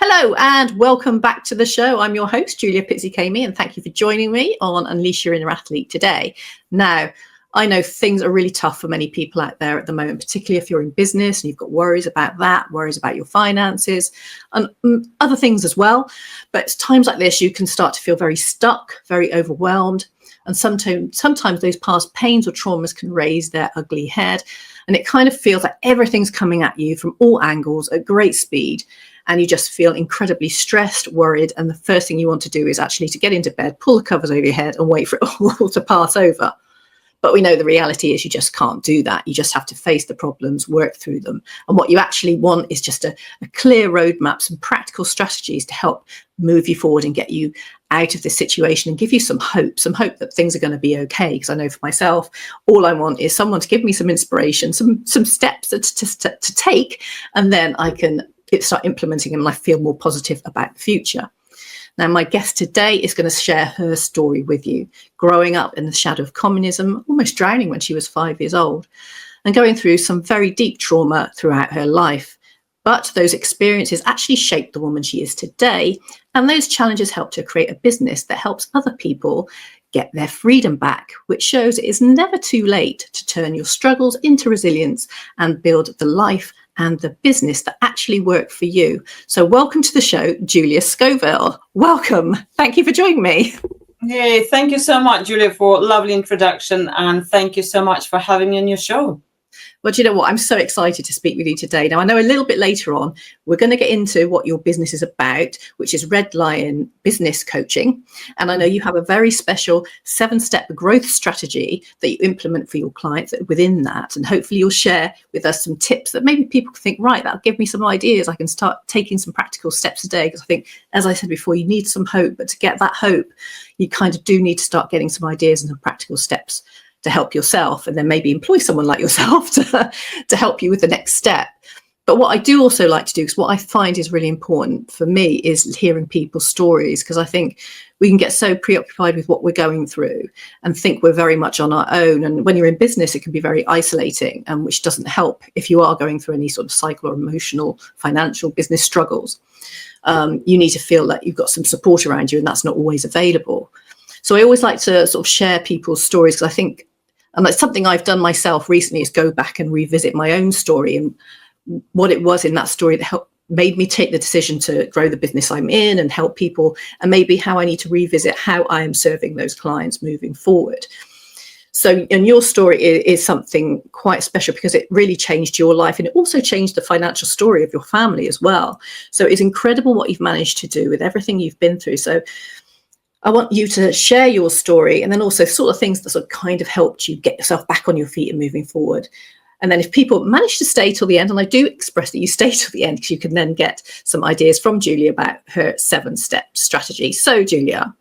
Hello and welcome back to the show. I'm your host, Julia Scoville, and thank you for joining me on Unleash Your Inner Athlete today. Now, I know things are really tough for many people out there at the moment, particularly if you're in business and you've got worries about that, worries about your finances and other things as well. But it's times like this, you can start to feel very stuck, very overwhelmed. And sometimes those past pains or traumas can raise their ugly head. And it kind of feels like everything's coming at you from all angles at great speed. And you just feel incredibly stressed, worried. And the first thing you want to do is actually to get into bed, pull the covers over your head and wait for it all to pass over. But we know the reality is you just can't do that. You just have to face the problems, work through them. And what you actually want is just a clear roadmap, some practical strategies to help move you forward and get you out of this situation and give you some hope that things are going to be okay. Because I know for myself, all I want is someone to give me some inspiration, some steps to take, and then I can start implementing them and I feel more positive about the future. Now, my guest today is going to share her story with you, growing up in the shadow of communism, almost drowning when she was 5 years old, and going through some very deep trauma throughout her life. But those experiences actually shaped the woman she is today, and those challenges helped her create a business that helps other people get their freedom back, which shows it is never too late to turn your struggles into resilience and build the life and the business that actually work for you. So welcome to the show, Julia Scoville. Welcome. Thank you for joining me. Hey, thank you so much, Julia, for a lovely introduction. And thank you so much for having me on your show. Well, do you know what? I'm so excited to speak with you today. Now, I know a little bit later on, we're going to get into what your business is about, which is Red Lion Business Coaching. And I know you have a very special 7-step growth strategy that you implement for your clients within that. And hopefully you'll share with us some tips that maybe people can think, right, that'll give me some ideas. I can start taking some practical steps today. Because I think, as I said before, you need some hope. But to get that hope, you kind of do need to start getting some ideas and some practical steps to help yourself, and then maybe employ someone like yourself to help you with the next step. But what I do also like to do, because what I find is really important for me, is hearing people's stories, because I think we can get so preoccupied with what we're going through and think we're very much on our own. And when you're in business, it can be very isolating, and which doesn't help if you are going through any sort of psycho or emotional, financial, business struggles. You need to feel that you've got some support around you, and that's not always available. So I always like to sort of share people's stories, because I think, and that's something I've done myself recently, is go back and revisit my own story and what it was in that story that made me take the decision to grow the business I'm in and help people, and maybe how I need to revisit how I am serving those clients moving forward. So, and your story is something quite special because it really changed your life, and it also changed the financial story of your family as well. So it's incredible what you've managed to do with everything you've been through. So I want you to share your story, and then also sort of things that sort of kind of helped you get yourself back on your feet and moving forward. And then if people manage to stay till the end, and I do express that you stay till the end, because you can then get some ideas from Julia about her 7-step strategy. So Julia,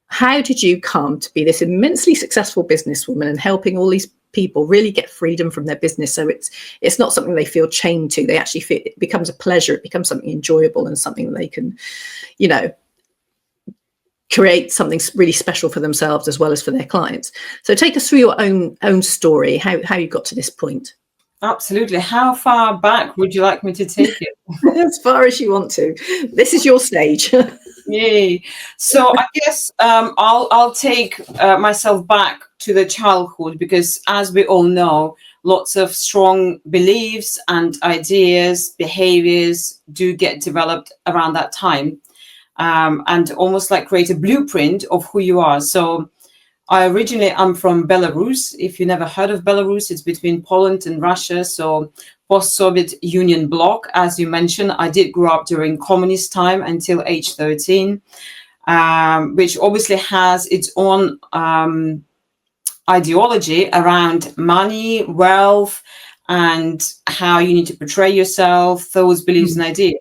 how did you come to be this immensely successful businesswoman and helping all these people really get freedom from their business? So it's not something they feel chained to. They actually feel it becomes a pleasure. It becomes something enjoyable and something that they can, create something really special for themselves as well as for their clients. So take us through your own story, how you got to this point. Absolutely. How far back would you like me to take it? As far as you want to. This is your stage. Yay. So I guess I'll take myself back to the childhood, because as we all know, lots of strong beliefs and ideas, behaviors do get developed around that time. And almost like create a blueprint of who you are. So I'm from Belarus. If you never heard of Belarus, it's between Poland and Russia. So post-Soviet Union bloc, as you mentioned. I did grow up during communist time until age 13, which obviously has its own ideology around money, wealth, and how you need to portray yourself, those beliefs and ideas.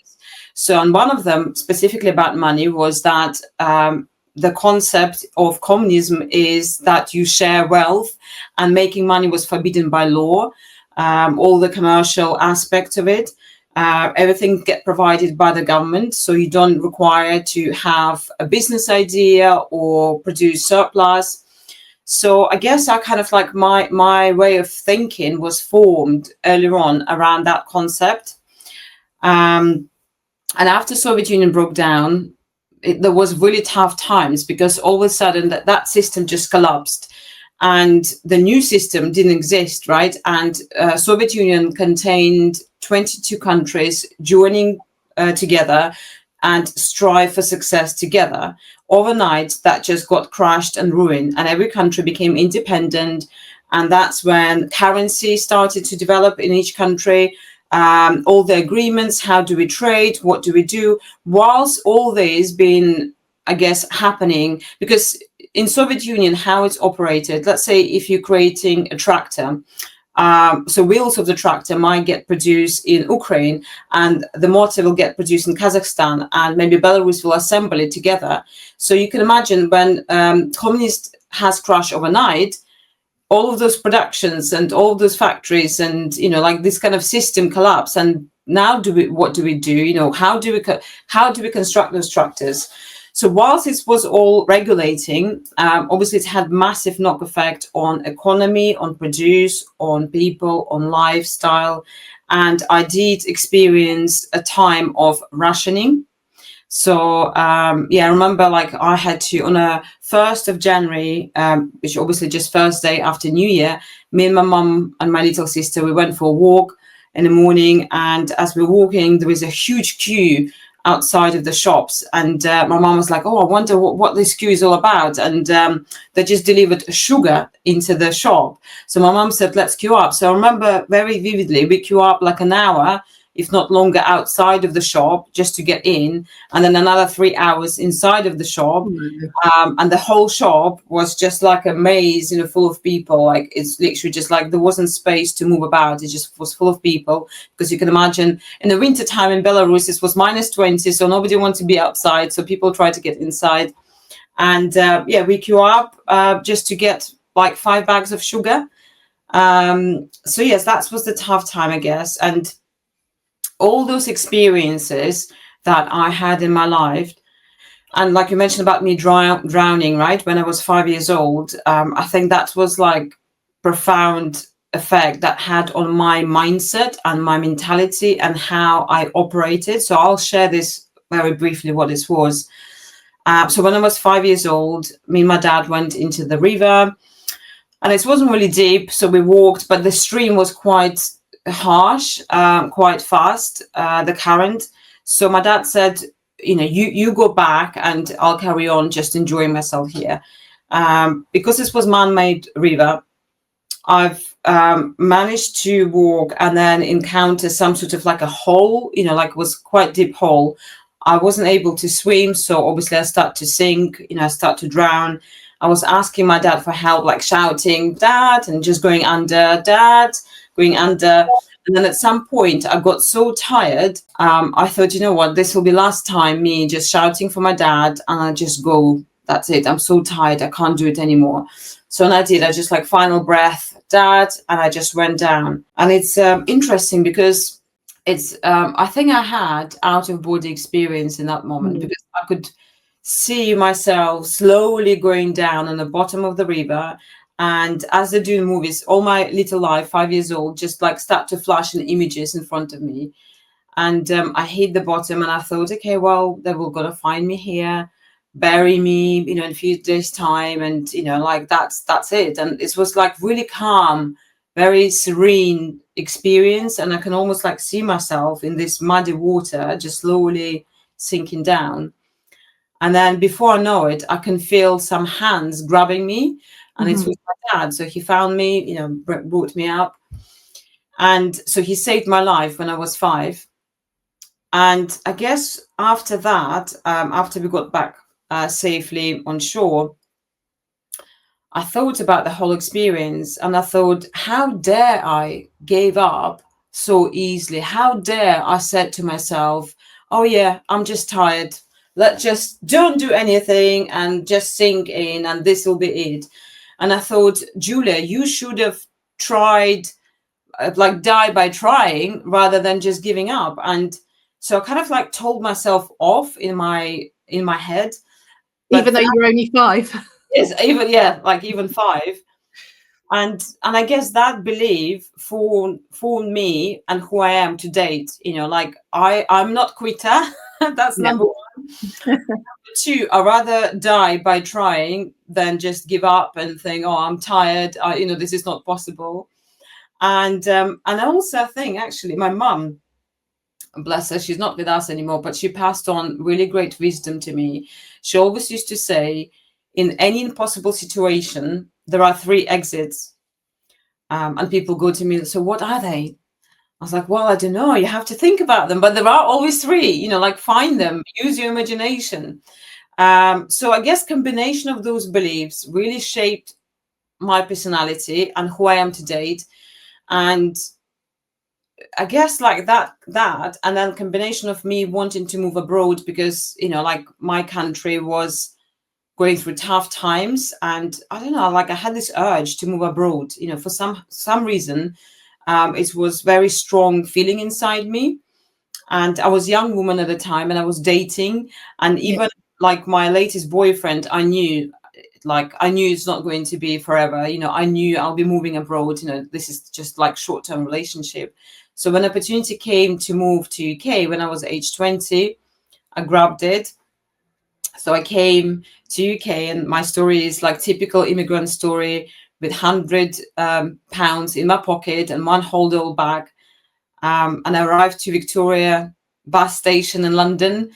So, and one of them specifically about money was that the concept of communism is that you share wealth, and making money was forbidden by law. All the commercial aspects of it, everything get provided by the government. So you don't require to have a business idea or produce surplus. So I guess I kind of like my way of thinking was formed earlier on around that concept. And after Soviet Union broke down, there was really tough times, because all of a sudden that system just collapsed, and the new system didn't exist, right? And Soviet Union contained 22 countries joining together and strive for success together. Overnight, that just got crushed and ruined, and every country became independent. And that's when currency started to develop in each country. All the agreements, how do we trade, what do we do, whilst all this been, I guess, happening. Because in Soviet Union, how it's operated, let's say if you're creating a tractor, so wheels of the tractor might get produced in Ukraine, and the motor will get produced in Kazakhstan, and maybe Belarus will assemble it together. So you can imagine when communist has crashed overnight, all of those productions and all of those factories, and like this kind of system collapse. And now what do we do? How do we construct those tractors? So whilst it was all regulating, obviously it had massive knock effect on economy, on produce, on people, on lifestyle. And I did experience a time of rationing. So I remember, like, I had to, on a 1st of January, which obviously just first day after New Year, me and my mum and my little sister, we went for a walk in the morning. And as we were walking, there was a huge queue outside of the shops. And my mum was like, oh, I wonder what this queue is all about. And they just delivered sugar into the shop. So my mum said, let's queue up. So I remember very vividly, we queue up like an hour, if not longer, outside of the shop just to get in, and then another 3 hours inside of the shop. And the whole shop was just like a maze, full of people. Like, it's literally just like there wasn't space to move about. It just was full of people, because you can imagine in the winter time in Belarus, it was -20, so nobody wanted to be outside. So people tried to get inside. And we queue up just to get like 5 bags of sugar. So yes, that was the tough time, I guess. And all those experiences that I had in my life, and like you mentioned about me drowning, right, when I was 5 years old, I think that was like profound effect that had on my mindset and my mentality and how I operated. So I'll share this very briefly, what this was. So when I was 5 years old, me and my dad went into the river, and it wasn't really deep, so we walked, but the stream was quite harsh, quite fast, the current. So my dad said, you go back and I'll carry on just enjoying myself here. Because this was man-made river, I've managed to walk and then encounter some sort of like a hole, like it was quite deep hole. I wasn't able to swim, so obviously I start to sink, I start to drown. I was asking my dad for help, like shouting, Dad, and just going under, Dad, going under. And then at some point I got so tired, I thought, you know what, this will be last time me just shouting for my dad, and I just go, that's it, I'm so tired, I can't do it anymore. So and I did, I just like final breath, Dad, and I just went down. And it's interesting because it's, I think I had out of body experience in that moment, because I could see myself slowly going down on the bottom of the river. And as they do in movies, all my little life, 5 years old, just like start to flash in images in front of me. And I hit the bottom, and I thought, okay, well, they were going to find me here, bury me, in a few days' time. And, like that's it. And it was like really calm, very serene experience. And I can almost like see myself in this muddy water, just slowly sinking down. And then before I know it, I can feel some hands grabbing me. And it was my dad. So he found me, brought me up. And so he saved my life when I was 5. And I guess after that, after we got back safely on shore, I thought about the whole experience. And I thought, how dare I gave up so easily? How dare I said to myself, oh, yeah, I'm just tired. Let's just don't do anything and just sink in, and this will be it. And I thought, Julia, you should have tried, like die by trying rather than just giving up. And so I kind of like told myself off in my head. Even though you were only 5. Yes, even 5. And I guess that belief formed me and who I am to date. Like I'm not quitter. That's Yeah. number one. Number two, I'd rather die by trying than just give up and think, oh, I'm tired. This is not possible. And I also think, actually, my mum, bless her, she's not with us anymore, but she passed on really great wisdom to me. She always used to say, in any impossible situation, there are three exits. And people go to me, so what are they? I was like, well, I don't know. You have to think about them, but there are always three. Like find them, use your imagination. So I guess combination of those beliefs really shaped my personality and who I am to date. And I guess like that, and then combination of me wanting to move abroad because, like my country was going through tough times. And I don't know, like I had this urge to move abroad, for some reason. It was very strong feeling inside me. And I was a young woman at the time and I was dating. And even like my latest boyfriend, I knew it's not going to be forever. I knew I'll be moving abroad. This is just like short-term relationship. So when opportunity came to move to UK when I was age 20, I grabbed it. So I came to UK, and my story is like typical immigrant story with £100 in my pocket and one hold-all bag. And I arrived to Victoria bus station in London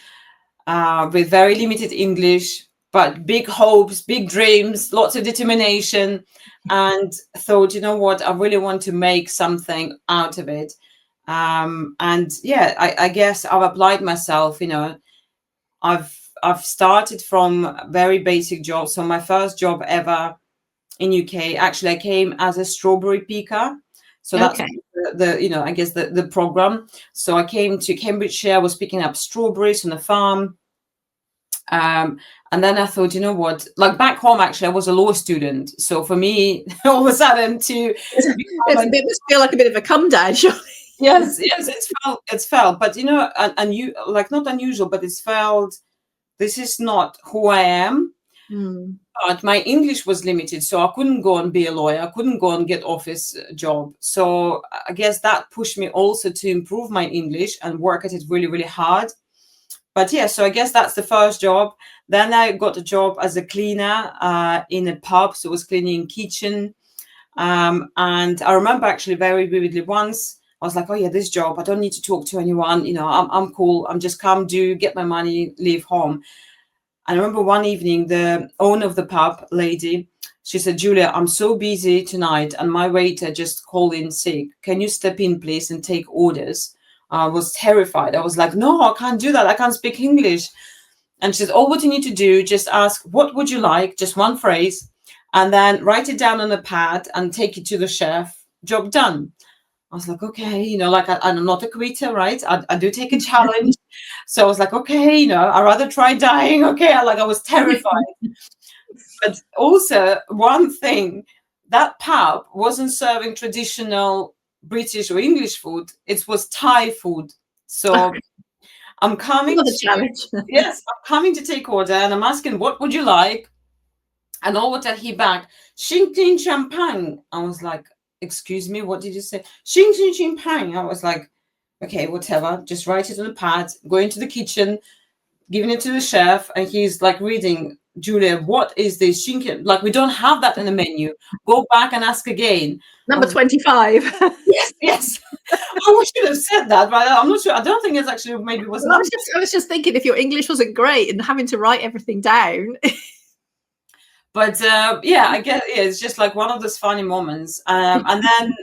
with very limited English, but big hopes, big dreams, lots of determination, and thought, you know what, I really want to make something out of it. And yeah, I guess I've applied myself. I've started from very basic jobs. So my first job ever in UK, actually, I came as a strawberry picker. So that's I guess the program. So I came to Cambridgeshire, I was picking up strawberries on a farm. And then I thought, you know what, like back home, actually, I was a law student. So for me, all of a sudden it must feel like a bit of a come down, surely. Yes, it's felt, but and you like not unusual, but it's felt this is not who I am. But my English was limited, so I couldn't go and be a lawyer. I couldn't go and get office job. So I guess that pushed me also to improve my English and work at it really, really hard. But yeah, so I guess that's the first job. Then I got a job as a cleaner in a pub. So I was cleaning kitchen. And I remember actually very vividly once, I was like, oh yeah, this job, I don't need to talk to anyone. I'm cool. I'm just come, get my money, leave home. And I remember one evening, the owner of the pub, lady, she said, Julia, I'm so busy tonight and my waiter just called in sick. Can you step in, please, and take orders? I was terrified. I was like, no, I can't do that. I can't speak English. And she said, all what you need to do, just ask, what would you like? Just one phrase. And then write it down on a pad and take it to the chef. Job done. I was like, okay, like I'm not a quitter, right? I do take a challenge. So I was like, okay, I'd rather try dying. Okay, I was terrified. But also one thing, that pub wasn't serving traditional British or English food. It was Thai food. So I'm coming yes, I'm coming to take order and I'm asking, what would you like? And all what he back, Xing Ting Champagne. I was like, excuse me, what did you say? Xing Ting Champagne. I was like, okay, whatever. Just write it on the pad, go into the kitchen, giving it to the chef, and he's like reading, Julia, what is this? Like, we don't have that in the menu. Go back and ask again. Number 25. Yes. I should have said that, but I'm not sure. I don't think it's actually maybe was. Well, I was just thinking if your English wasn't great and having to write everything down. But yeah, I guess it's just like one of those funny moments. And then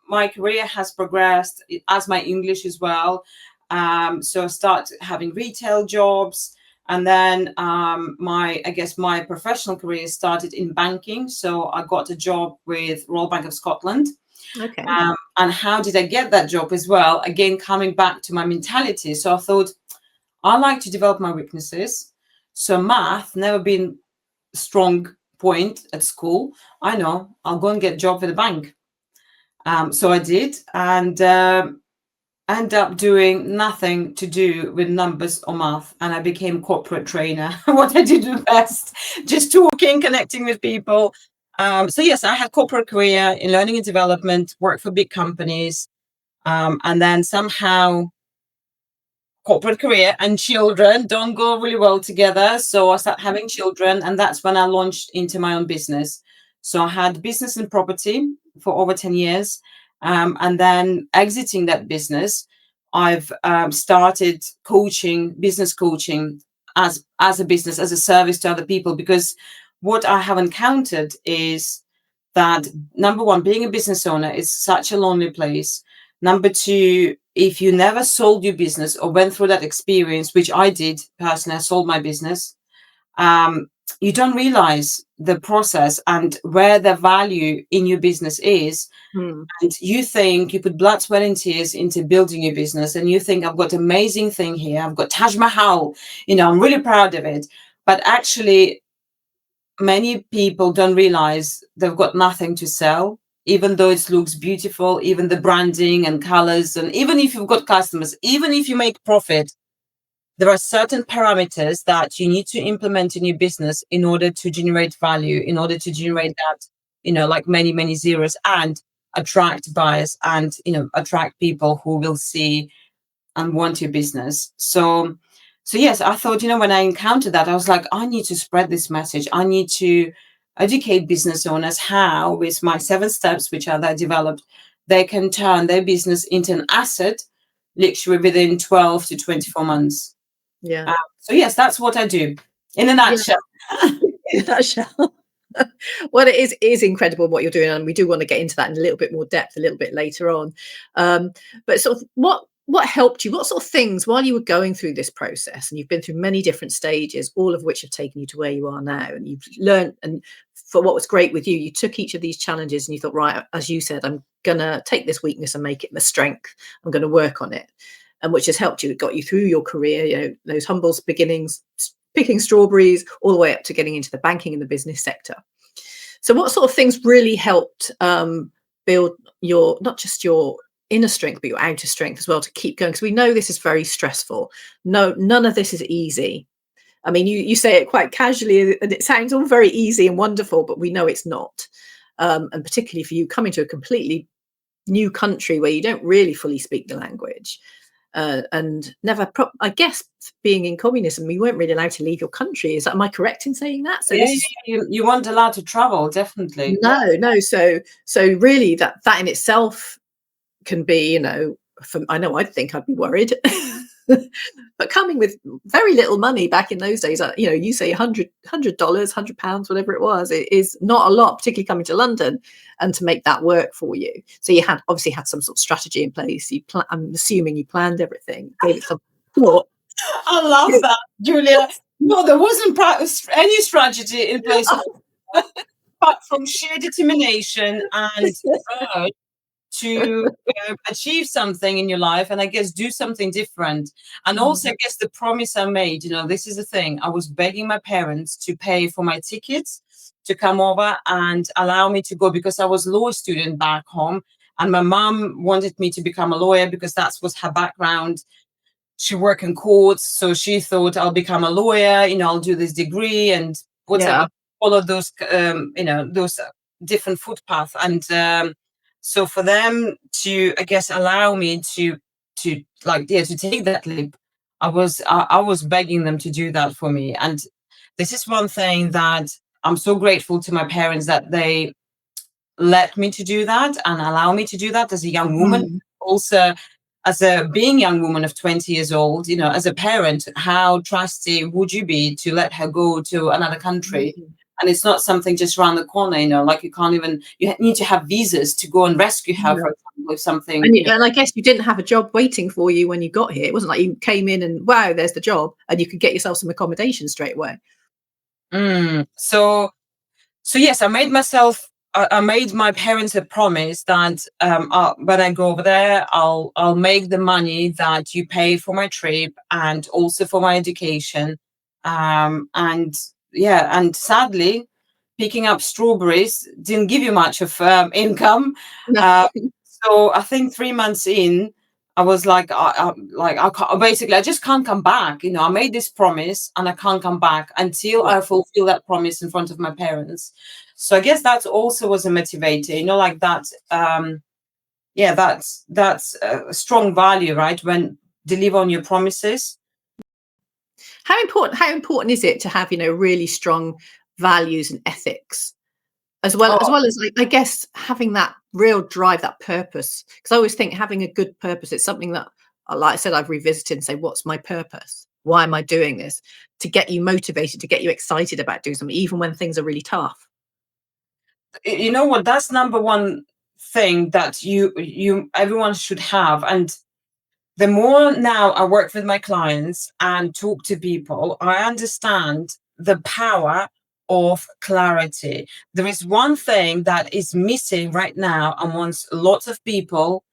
my career has progressed as my English as well. So I started having retail jobs. And then my professional career started in banking. So I got a job with Royal Bank of Scotland. Okay. And how did I get that job as well? Again, coming back to my mentality. So I thought, I like to develop my weaknesses. So math never been strong point at school. I know, I'll go and get a job with a bank. So I did, and end up doing nothing to do with numbers or math, and I became corporate trainer. What I do best, just talking, connecting with people. So yes, I had corporate career in learning and development, worked for big companies, and then somehow corporate career and children don't go really well together. So I started having children, and that's when I launched into my own business. So I had business and property for over 10 years. And then exiting that business, I've started coaching, business coaching as a business, as a service to other people, because what I have encountered is that number one, being a business owner is such a lonely place. Number two, if you never sold your business or went through that experience, which I did personally, I sold my business, you don't realize the process and where the value in your business is. Hmm. And you think you put blood, sweat, and tears into building your business, and you think, I've got amazing thing here. I've got Taj Mahal, I'm really proud of it. But actually, many people don't realize they've got nothing to sell, even though it looks beautiful, even the branding and colors, and even if you've got customers, even if you make profit, there are certain parameters that you need to implement in your business in order to generate value, in order to generate that, like many, many zeros, and attract buyers and, attract people who will see and want your business. So yes, I thought, when I encountered that, I was like, I need to spread this message. I need to educate business owners how, with my 7 steps, which are that developed, they can turn their business into an asset literally within 12 to 24 months. Yeah. So yes, that's what I do in a nutshell. In a nutshell. Well, it is incredible what you're doing, and we do want to get into that in a little bit more depth a little bit later on. But sort of what helped you? What sort of things while you were going through this process, and you've been through many different stages, all of which have taken you to where you are now, and you've learned. And for what was great with you, you took each of these challenges and you thought, right, as you said, I'm gonna take this weakness and make it my strength. I'm going to work on it, and which has helped you. It got you through your career. Those humble beginnings, picking strawberries, all the way up to getting into the banking and the business sector. So what sort of things really helped build your, not just your inner strength, but your outer strength as well, to keep going? Because we know this is very stressful. No, none of this is easy. I mean, you say it quite casually and it sounds all very easy and wonderful, but we know it's not. And particularly for you coming to a completely new country where you don't really fully speak the language. And never, I guess, being in communism, you weren't really allowed to leave your country. Am I correct in saying that? So Yeah, you weren't allowed to travel, definitely. no. So really, that in itself can be, I know I'd think I'd be worried. But coming with very little money back in those days, you say $100, £100, whatever it was, it is not a lot, particularly coming to London, and to make that work for you. So you had obviously had some sort of strategy in place. I'm assuming you planned everything, gave it some thought. I love that, Julia. No, there wasn't any strategy in place, apart from sheer determination and urge to achieve something in your life, and I guess do something different. And also, I guess the promise I made, this is the thing. I was begging my parents to pay for my tickets to come over and allow me to go, because I was a law student back home, and my mom wanted me to become a lawyer because that was her background. She worked in courts, so she thought I'll become a lawyer, I'll do this degree and whatever, follow those, those different footpaths. And so for them to, I guess, allow me to take that leap, I was begging them to do that for me. And this is one thing that I'm so grateful to my parents, that they let me to do that and allow me to do that as a young woman. Also, as a being young woman of 20 years old, as a parent, how trusty would you be to let her go to another country? And it's not something just around the corner, like you need to have visas to go and rescue her, for example, if something. And I guess you didn't have a job waiting for you when you got here. It wasn't like you came in and, wow, there's the job, and you could get yourself some accommodation straight away. So yes, I made my parents a promise that when I go over there, I'll make the money that you pay for my trip and also for my education. And sadly, picking up strawberries didn't give you much of income. So I think 3 months in, I was like, I can't, basically, I just can't come back. I made this promise and I can't come back until I fulfill that promise in front of my parents. So I guess that also was a motivator, like that. Yeah, that's a strong value, right? When deliver on your promises. How important is it to have, really strong values and ethics, as well Oh, as I guess having that real drive, that purpose? Because I always think having a good purpose, it's something that, like I said, I've revisited and say, what's my purpose? Why am I doing this? To get you motivated, to get you excited about doing something, even when things are really tough. you know what? That's number one thing that you everyone should have. And the more now I work with my clients and talk to people, I understand the power of clarity. There is one thing that is missing right now amongst lots of people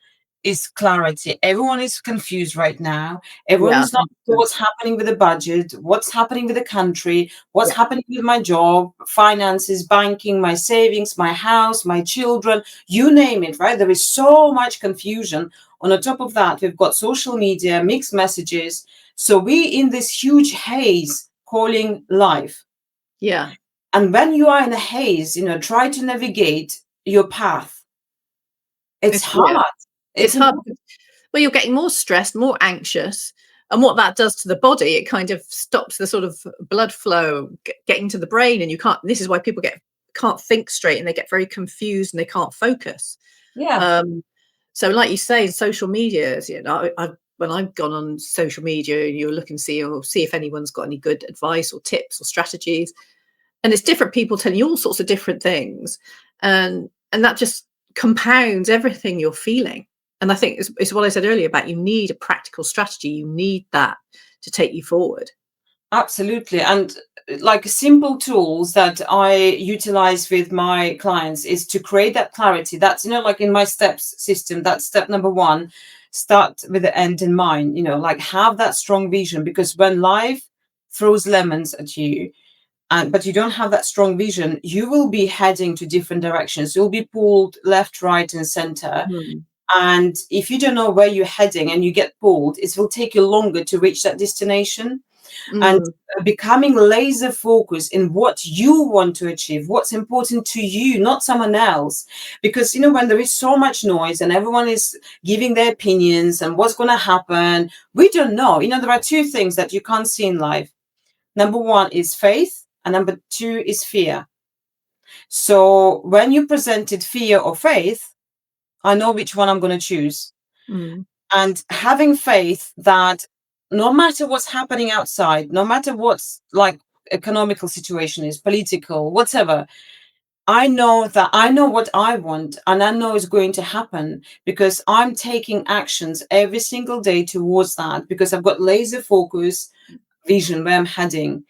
is clarity. Everyone is confused right now. Everyone Yeah, is not sure what's happening with the budget, what's happening with the country, what's yeah, happening with my job, finances, banking, my savings, my house, my children, you name it, right? There is so much confusion. On the top of that, we've got social media, mixed messages. So we in this huge haze calling life. yeah. And when you are in a haze, try to navigate your path. It's Yeah, hard. it's It's hard. Well, you're getting more stressed, more anxious. And what that does to the body, it kind of stops the sort of blood flow getting to the brain. And this is why people can't think straight, and they get very confused and they can't focus. yeah. Um, so like you say, social media, when I've gone on social media and you're looking to see if anyone's got any good advice or tips or strategies, and it's different people telling you all sorts of different things. And that just compounds everything you're feeling. And I think it's what I said earlier about, you need a practical strategy. You need that to take you forward. Absolutely. And like simple tools that I utilize with my clients is to create that clarity. That's, like in my steps system, that's step number one. Start with the end in mind, like have that strong vision, because when life throws lemons at you, but you don't have that strong vision, you will be heading to different directions. You'll be pulled left, right, and center. Mm. And if you don't know where you're heading and you get pulled, it will take you longer to reach that destination. And Mm. becoming laser focused in what you want to achieve, what's important to you, not someone else. Because when there is so much noise and everyone is giving their opinions and what's going to happen, we don't know. There are two things that you can't see in life. Number one is faith, and number two is fear. So when you presented fear or faith, I know which one I'm going to choose. Mm. And having faith that no matter what's happening outside, no matter what's like economical situation is, political, whatever, I know that I know what I want and I know it's going to happen, because I'm taking actions every single day towards that, because I've got laser focus vision where I'm heading.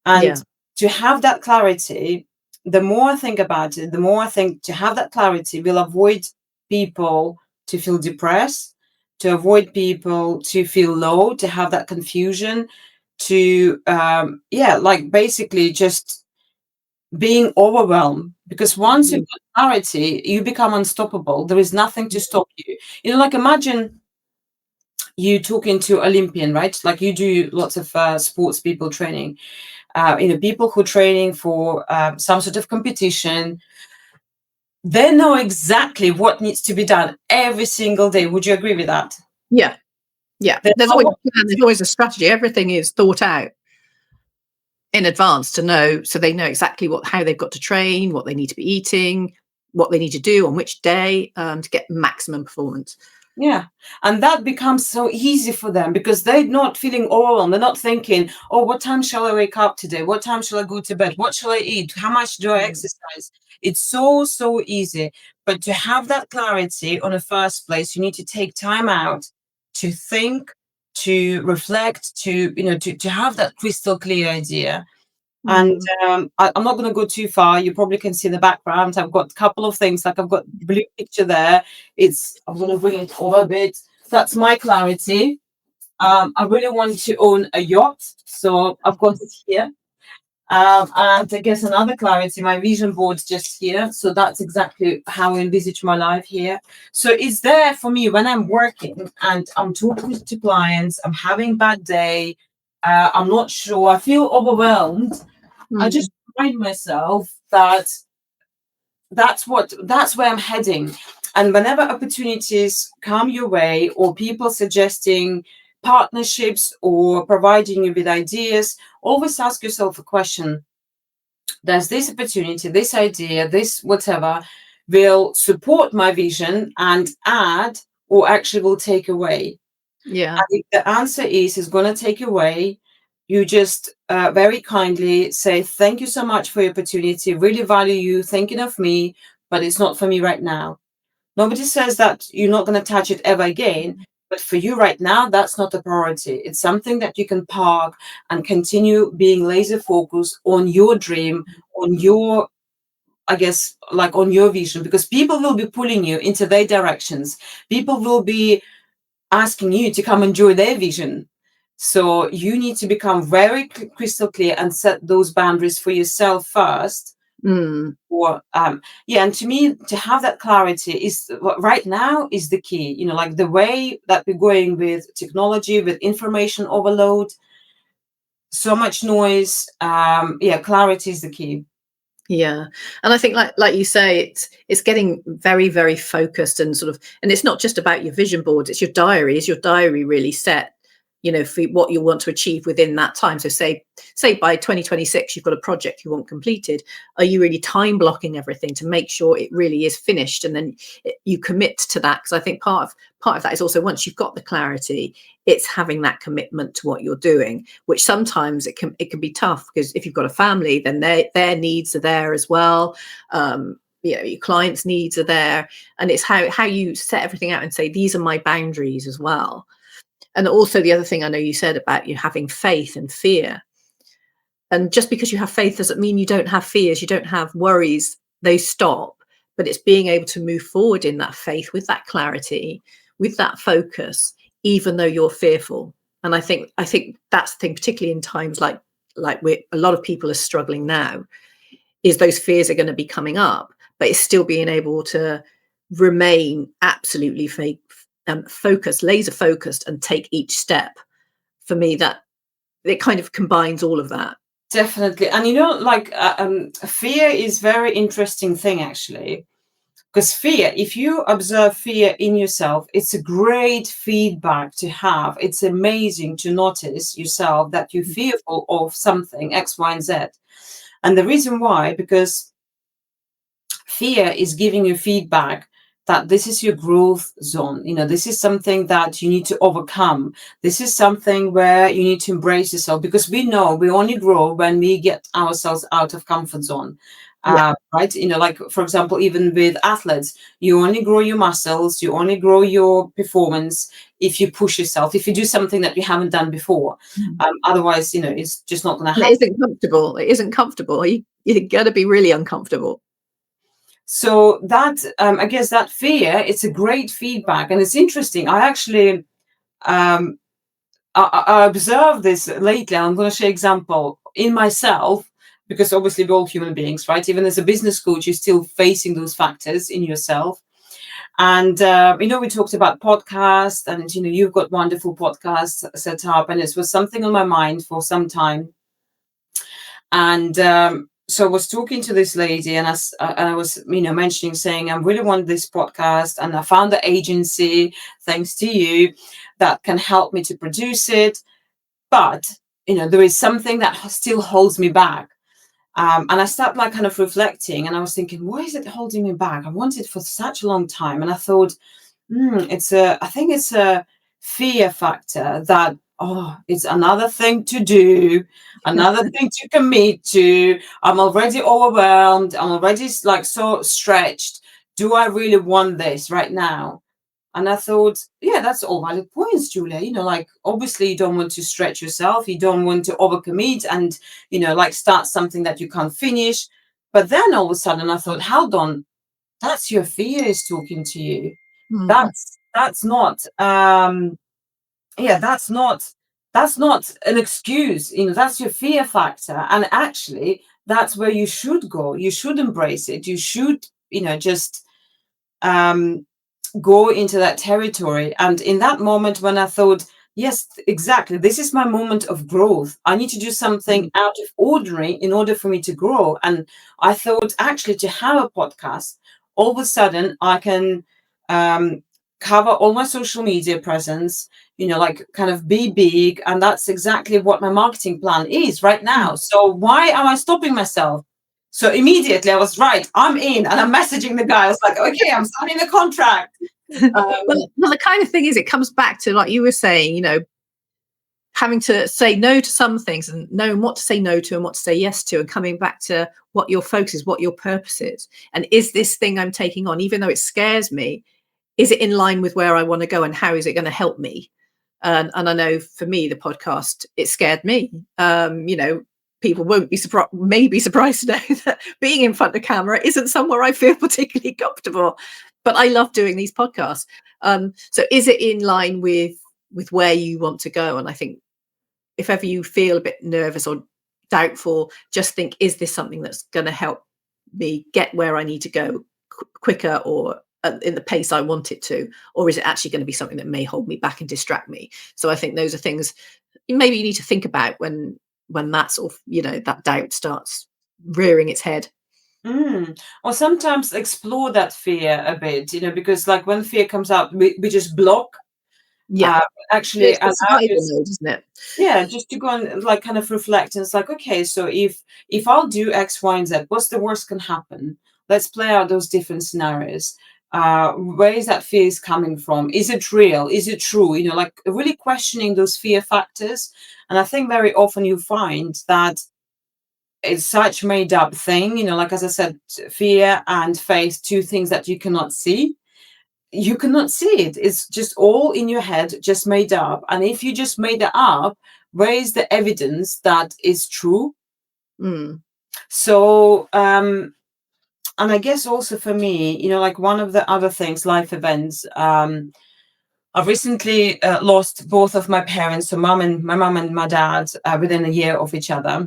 And Yeah. to have that clarity, the more I think about it, the more I think to have that clarity will avoid people to feel depressed, to avoid people to feel low, to have that confusion, to like basically just being overwhelmed. Because once you've Mm. got clarity, you become unstoppable. There is nothing to stop you. Like imagine you talking to Olympian, right? Like you do lots of sports people training. People who are training for some sort of competition, they know exactly what needs to be done every single day. Would you agree with that? Yeah. Yeah. They There's know always what a plan, there's always a strategy. Everything is thought out in advance to know, so they know exactly how they've got to train, what they need to be eating, what they need to do on which day, to get maximum performance. Yeah. And that becomes so easy for them because they're not feeling overwhelmed. They're not thinking, oh, what time shall I wake up today? What time shall I go to bed? What shall I eat? How much do I Mm. exercise? It's so, so easy. But to have that clarity on the first place, you need to take time out to think, to reflect, to have that crystal clear idea. And Mm. I'm not going to go too far. You probably can see in the background. I've got a couple of things, like I've got blue picture there. I'm going to bring it over a bit. That's my clarity. I really want to own a yacht, so I've got it here. And I guess another clarity, my vision board's just here. So that's exactly how I envisage my life here. So it's there for me when I'm working and I'm talking to clients, I'm having a bad day, I'm not sure, I feel overwhelmed. I Mm. just remind myself that that's where I'm heading. And whenever opportunities come your way, or people suggesting partnerships or providing you with ideas, always ask yourself a question: does this opportunity, this idea, this whatever will support my vision and add, or actually will take away? Yeah. And if the answer is going to take away, you just very kindly say, thank you so much for your opportunity. Really value you thinking of me, but it's not for me right now. Nobody says that you're not going to touch it ever again. But for you right now, that's not a priority. It's something that you can park and continue being laser focused on your dream, on your, I guess, like on your vision, because people will be pulling you into their directions. People will be asking you to come enjoy their vision. So you need to become very crystal clear and set those boundaries for yourself first. Or yeah, and to me, to have that clarity is what right now is the key. Like the way that we're going with technology, with information overload, so much noise. Yeah, clarity is the key. Yeah, and I think, like you say, it's getting very, very focused, and sort of, and it's not just about your vision board; it's your diary. Is your diary really set, for what you want to achieve within that time? So say by 2026 you've got a project you want completed. Are you really time blocking everything to make sure it really is finished, and then you commit to that? Because I think part of that is also, once you've got the clarity, it's having that commitment to what you're doing, which sometimes it can be tough, because if you've got a family, then their needs are there as well. Your clients' needs are there, and it's how you set everything out and say, these are my boundaries as well. And also the other thing I know you said about you having faith and fear. And just because you have faith doesn't mean you don't have fears, you don't have worries, they stop. But it's being able to move forward in that faith, with that clarity, with that focus, even though you're fearful. And I think that's the thing, particularly in times like a lot of people are struggling now, is those fears are going to be coming up, but it's still being able to remain absolutely focused, laser focused, and take each step. For me, that it kind of combines all of that. Definitely. And like fear is very interesting thing, actually, because fear, if you observe fear in yourself, it's a great feedback to have. It's amazing to notice yourself that you're fearful of something X, Y, and Z. And the reason why, because fear is giving you feedback that this is your growth zone. This is something that you need to overcome. This is something where you need to embrace yourself, because we know we only grow when we get ourselves out of comfort zone. Right? Like, for example, even with athletes, you only grow your muscles, you only grow your performance if you push yourself, if you do something that you haven't done before. Otherwise, it's just not going to happen. It isn't comfortable. It isn't comfortable. You got to be really uncomfortable. So that, I guess that fear, it's a great feedback. And it's interesting. I actually, I observed this lately. I'm going to share example in myself, because obviously we're all human beings, right? Even as a business coach, you're still facing those factors in yourself. And, we talked about podcasts, and, you've got wonderful podcasts set up, and it was something on my mind for some time. And so I was talking to this lady, and I was, mentioning, saying, I really want this podcast, and I found the agency, thanks to you, that can help me to produce it. But, there is something that still holds me back. And I started like kind of reflecting, and I was thinking, why is it holding me back? I wanted it for such a long time. And I thought, I think it's a fear factor that, it's another thing to do, another thing to commit to. I'm already overwhelmed. I'm already like so stretched. Do I really want this right now? And I thought, yeah, that's all valid points, Julia. Like, obviously you don't want to stretch yourself. You don't want to overcommit and, like start something that you can't finish. But then all of a sudden I thought, hold on, that's your fear is talking to you. That's not that's not an excuse. That's your fear factor. And actually that's where you should go. You should embrace it. You should, just go into that territory. And in that moment when I thought Yes, exactly. This is my moment of growth. I need to do something out of ordinary in order for me to grow. And I thought actually to have a podcast, all of a sudden I can um, cover all my social media presence, like kind of be big. And that's exactly what my marketing plan is right now. So why am I stopping myself? So immediately I was right, I'm in, and I'm messaging the guy. I was like, okay, I'm signing the contract. Well, the kind of thing is, it comes back to, like you were saying, having to say no to some things and knowing what to say no to and what to say yes to, and coming back to what your focus is, what your purpose is. And is this thing I'm taking on, even though it scares me, is it in line with where I want to go, and how is it going to help me? And I know for me, the podcast, it scared me. People won't be surprised, may be surprised to know that being in front of the camera isn't somewhere I feel particularly comfortable, but I love doing these podcasts. So is it in line with where you want to go? And I think if ever you feel a bit nervous or doubtful, just think, is this something that's going to help me get where I need to go quicker, or in the pace I want it to? Or is it actually going to be something that may hold me back and distract me? So I think those are things maybe you need to think about when that sort of, that doubt starts rearing its head. Or sometimes explore that fear a bit, because like when fear comes up, we just block. Yeah. Actually It's the allow survival yourself, mode, isn't it? yeah, just to go and like kind of reflect. And it's like, okay, so if I'll do X, Y, and Z, what's the worst can happen? Let's play out those different scenarios. Where is that fear is coming from? Is it real? Is it true? Like really questioning those fear factors. And I think very often you find that it's such made up thing, like as I said, fear and faith, two things that you cannot see. You cannot see it. It's just all in your head, just made up. And if you just made it up, where is the evidence that is true? So and I guess also for me, like one of the other things, life events, I've recently lost both of my parents, so my mom and my dad, within a year of each other.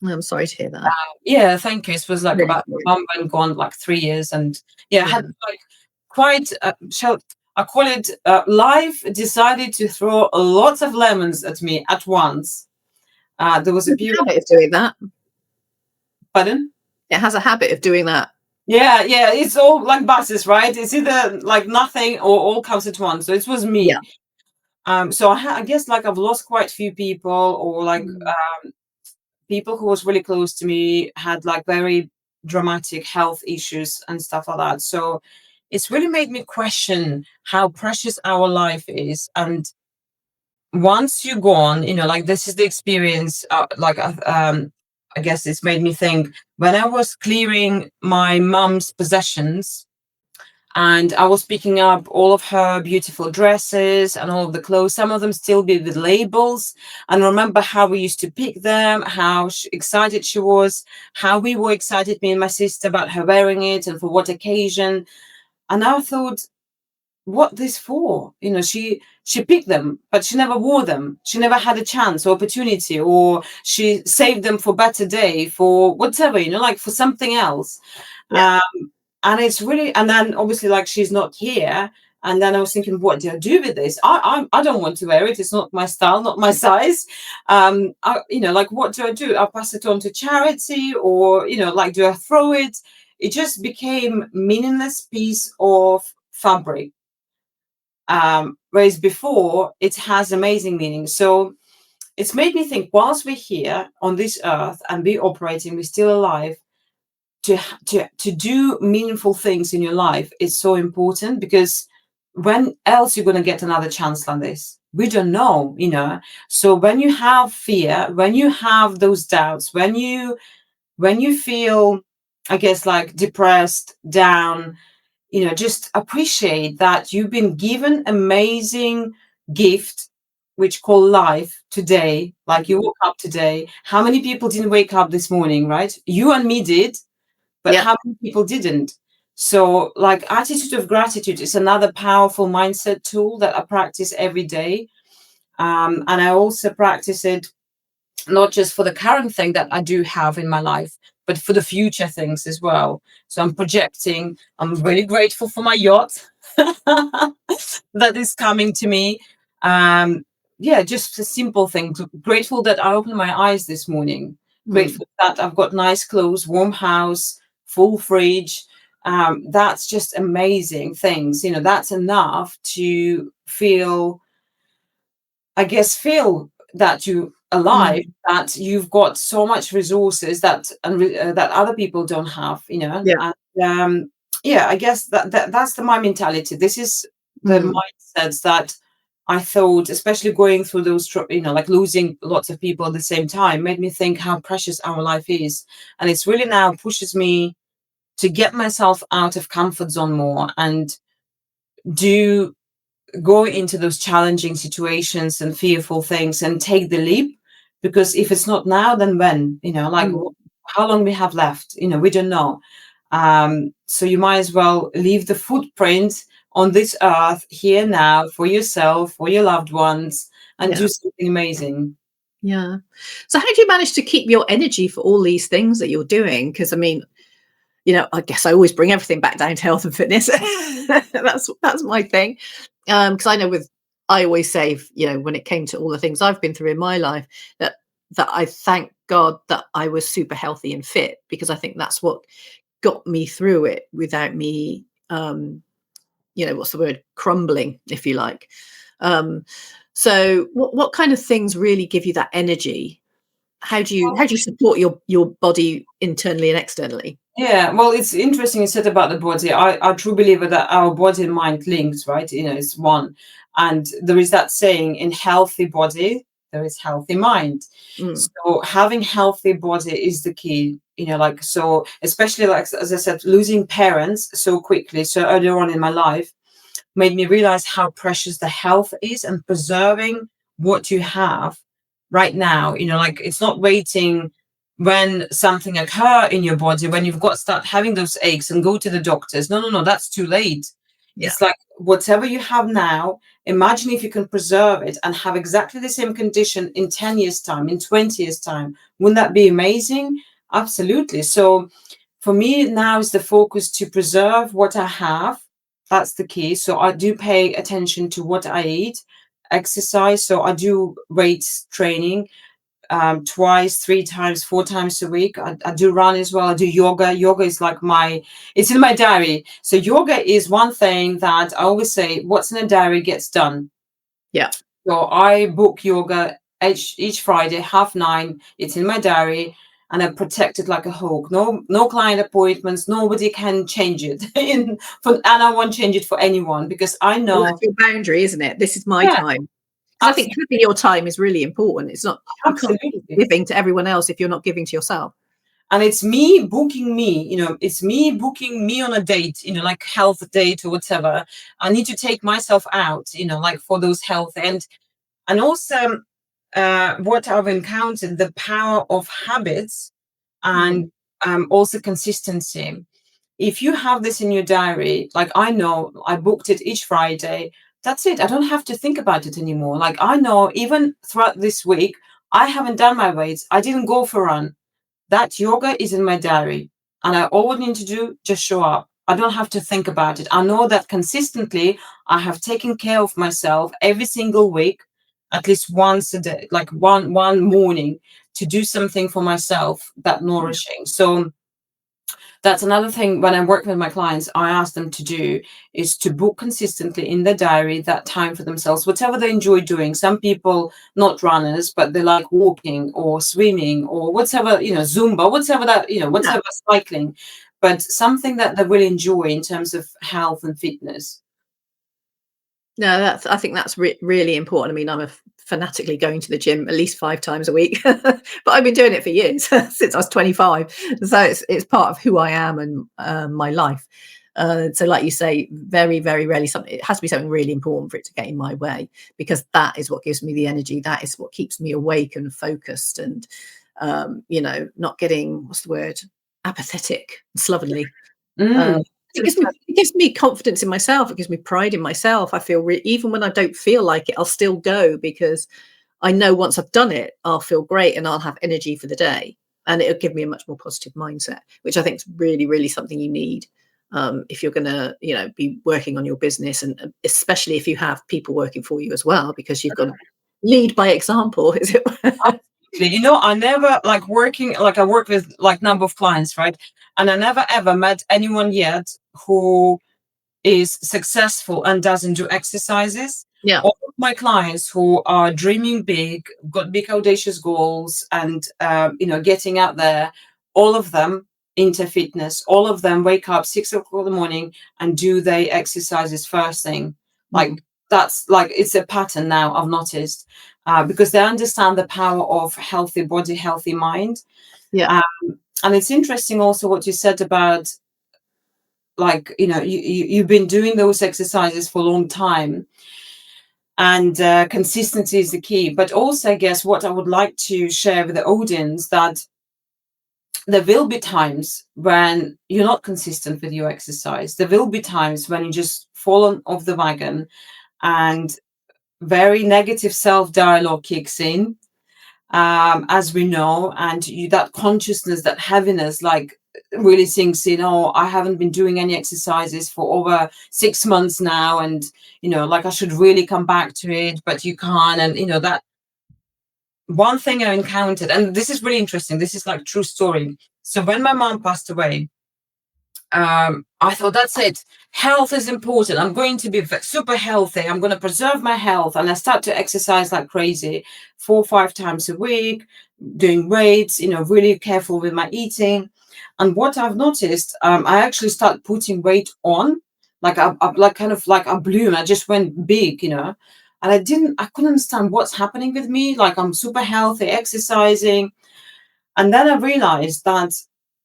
I'm sorry to hear that. Yeah, thank you. It was like Really about sorry. mom been gone like 3 years, and yeah, I had like quite I call it life decided to throw lots of lemons at me at once. There was a There's beautiful habit of doing that. pardon. It has a habit of doing that. Yeah, it's all like buses, right? It's either like nothing or all comes at once. So it was me. So I guess like I've lost quite a few people, or like people who was really close to me had like very dramatic health issues and stuff like that. So it's really made me question how precious our life is. And once you're gone, like this is the experience, I guess it's made me think when I was clearing my mum's possessions, and I was picking up all of her beautiful dresses and all of the clothes, some of them still be with labels. And remember how we used to pick them, how excited she was, how we were excited, me and my sister, about her wearing it and for what occasion. And I thought, what this for? She picked them, but she never wore them. She never had a chance or opportunity, or she saved them for better day, for whatever, like for something else. Yeah. And it's really, and then obviously like she's not here. And then I was thinking, what do I do with this? I don't want to wear it. It's not my style, not my size. Like what do I do? I pass it on to charity, or like do I throw it? It just became meaningless piece of fabric. Whereas before it has amazing meaning. So it's made me think, whilst we're here on this earth and we're operating, we're still alive, to do meaningful things in your life is so important, because when else you're going to get another chance like this? We don't know. So when you have fear, when you have those doubts, when you feel, I guess, like depressed, down, just appreciate that you've been given amazing gift, which called life today. Like you woke up today. How many people didn't wake up this morning, right? You and me did, but how many people didn't? So like attitude of gratitude is another powerful mindset tool that I practice every day. And I also practice it not just for the current thing that I do have in my life, but for the future things as well. So I'm projecting. I'm really grateful for my yacht that is coming to me. yeah, just a simple thing. Grateful that I opened my eyes this morning. Grateful that I've got nice clothes, warm house, full fridge. That's just amazing things. That's enough to feel, I guess, feel that you alive, that you've got so much resources that other people don't have. Yeah. And yeah, I guess that's my mentality. This is the mindsets that I thought, especially going through those, like losing lots of people at the same time, made me think how precious our life is, and it's really now pushes me to get myself out of comfort zone more and do go into those challenging situations and fearful things and take the leap, because if it's not now, then when? Like how long we have left, we don't know. So you might as well leave the footprint on this earth here now for yourself, for your loved ones, and do something amazing. Yeah. So how do you manage to keep your energy for all these things that you're doing? Because I mean, I guess I always bring everything back down to health and fitness. That's my thing. Because I always say, when it came to all the things I've been through in my life, that I thank God that I was super healthy and fit, because I think that's what got me through it without me, what's the word, crumbling, if you like. So what kind of things really give you that energy? How do you support your body internally and externally? Yeah, well, it's interesting you said about the body. I true believer that our body and mind links, right? It's one. And there is that saying, in healthy body, there is healthy mind. So having healthy body is the key, so especially like, as I said, losing parents so quickly, so earlier on in my life, made me realize how precious the health is and preserving what you have right now. Like it's not waiting when something occur in your body, when you've got start having those aches and go to the doctors. No, that's too late. Yeah. It's like whatever you have now, imagine if you can preserve it and have exactly the same condition in 10 years time, in 20 years time. Wouldn't that be amazing? Absolutely. So for me now is the focus to preserve what I have. That's the key. So I do pay attention to what I eat, exercise. So I do weight training twice, 3 times, 4 times a week. I do run as well. I do yoga. Yoga is like it's in my diary. So yoga is one thing that I always say, what's in a diary gets done. Yeah. So I book yoga each Friday, 9:30. It's in my diary. And I protect it like a hawk. No client appointments. Nobody can change it. And I won't change it for anyone, because I know that's your boundary, isn't it? This is my Yeah, time. Because I think having your time is really important. It's not, you can't absolutely. keep giving to everyone else if you're not giving to yourself. And it's me booking me, it's me booking me on a date, like health date or whatever. I need to take myself out, like for those health and also what I've encountered, the power of habits and also consistency. If you have this in your diary, like I know I booked it each Friday, that's it. I don't have to think about it anymore. Like I know even throughout this week, I haven't done my weights. I didn't go for a run. That yoga is in my diary. And all I need to do, just show up. I don't have to think about it. I know that consistently I have taken care of myself every single week, at least once a day, like one morning, to do something for myself that nourishing. So that's another thing when I work with my clients, I ask them to do is to book consistently in their diary that time for themselves, whatever they enjoy doing. Some people, not runners, but they like walking or swimming or whatever, Zumba, whatever that, whatever cycling, but something that they will enjoy in terms of health and fitness. No, I think that's really important. I mean, I'm fanatically going to the gym at least 5 times a week, but I've been doing it for years since I was 25. So it's part of who I am and my life. So like you say, very, very rarely it has to be something really important for it to get in my way, because that is what gives me the energy. That is what keeps me awake and focused and, not getting, what's the word, apathetic, slovenly. It gives me confidence in myself. It gives me pride in myself. I feel even when I don't feel like it, I'll still go, because I know once I've done it, I'll feel great and I'll have energy for the day, and it'll give me a much more positive mindset, which I think is really, really something you need if you're going to, be working on your business, and especially if you have people working for you as well, because you've got to lead by example, is it? Absolutely. I never like working, like I work with like number of clients, right? And I never ever met anyone yet who is successful and doesn't do exercises. Yeah. All of my clients who are dreaming big, got big audacious goals, and getting out there, all of them into fitness. All of them wake up 6 o'clock in the morning and do their exercises first thing. Like Mm. that's like it's a pattern now. I've noticed because they understand the power of healthy body, healthy mind. Yeah. And it's interesting also what you said about like you've been doing those exercises for a long time, and consistency is the key. But also, I guess what I would like to share with the audience, that there will be times when you're not consistent with your exercise. There will be times when you just fall off the wagon, and very negative self-dialogue kicks in, as we know, and that consciousness, that heaviness, like really sinks in. Oh, I haven't been doing any exercises for over 6 months now, and like I should really come back to it, but you can't. And that one thing I encountered, and this is really interesting. This is like true story. So when my mom passed away, I thought, that's it. Health is important. I'm going to be super healthy. I'm going to preserve my health. And I start to exercise like crazy, 4 or 5 times a week, doing weights, really careful with my eating. And what I've noticed, I actually start putting weight on, like like kind of like a balloon. I just went big, and I couldn't understand what's happening with me. Like I'm super healthy, exercising. And then I realized that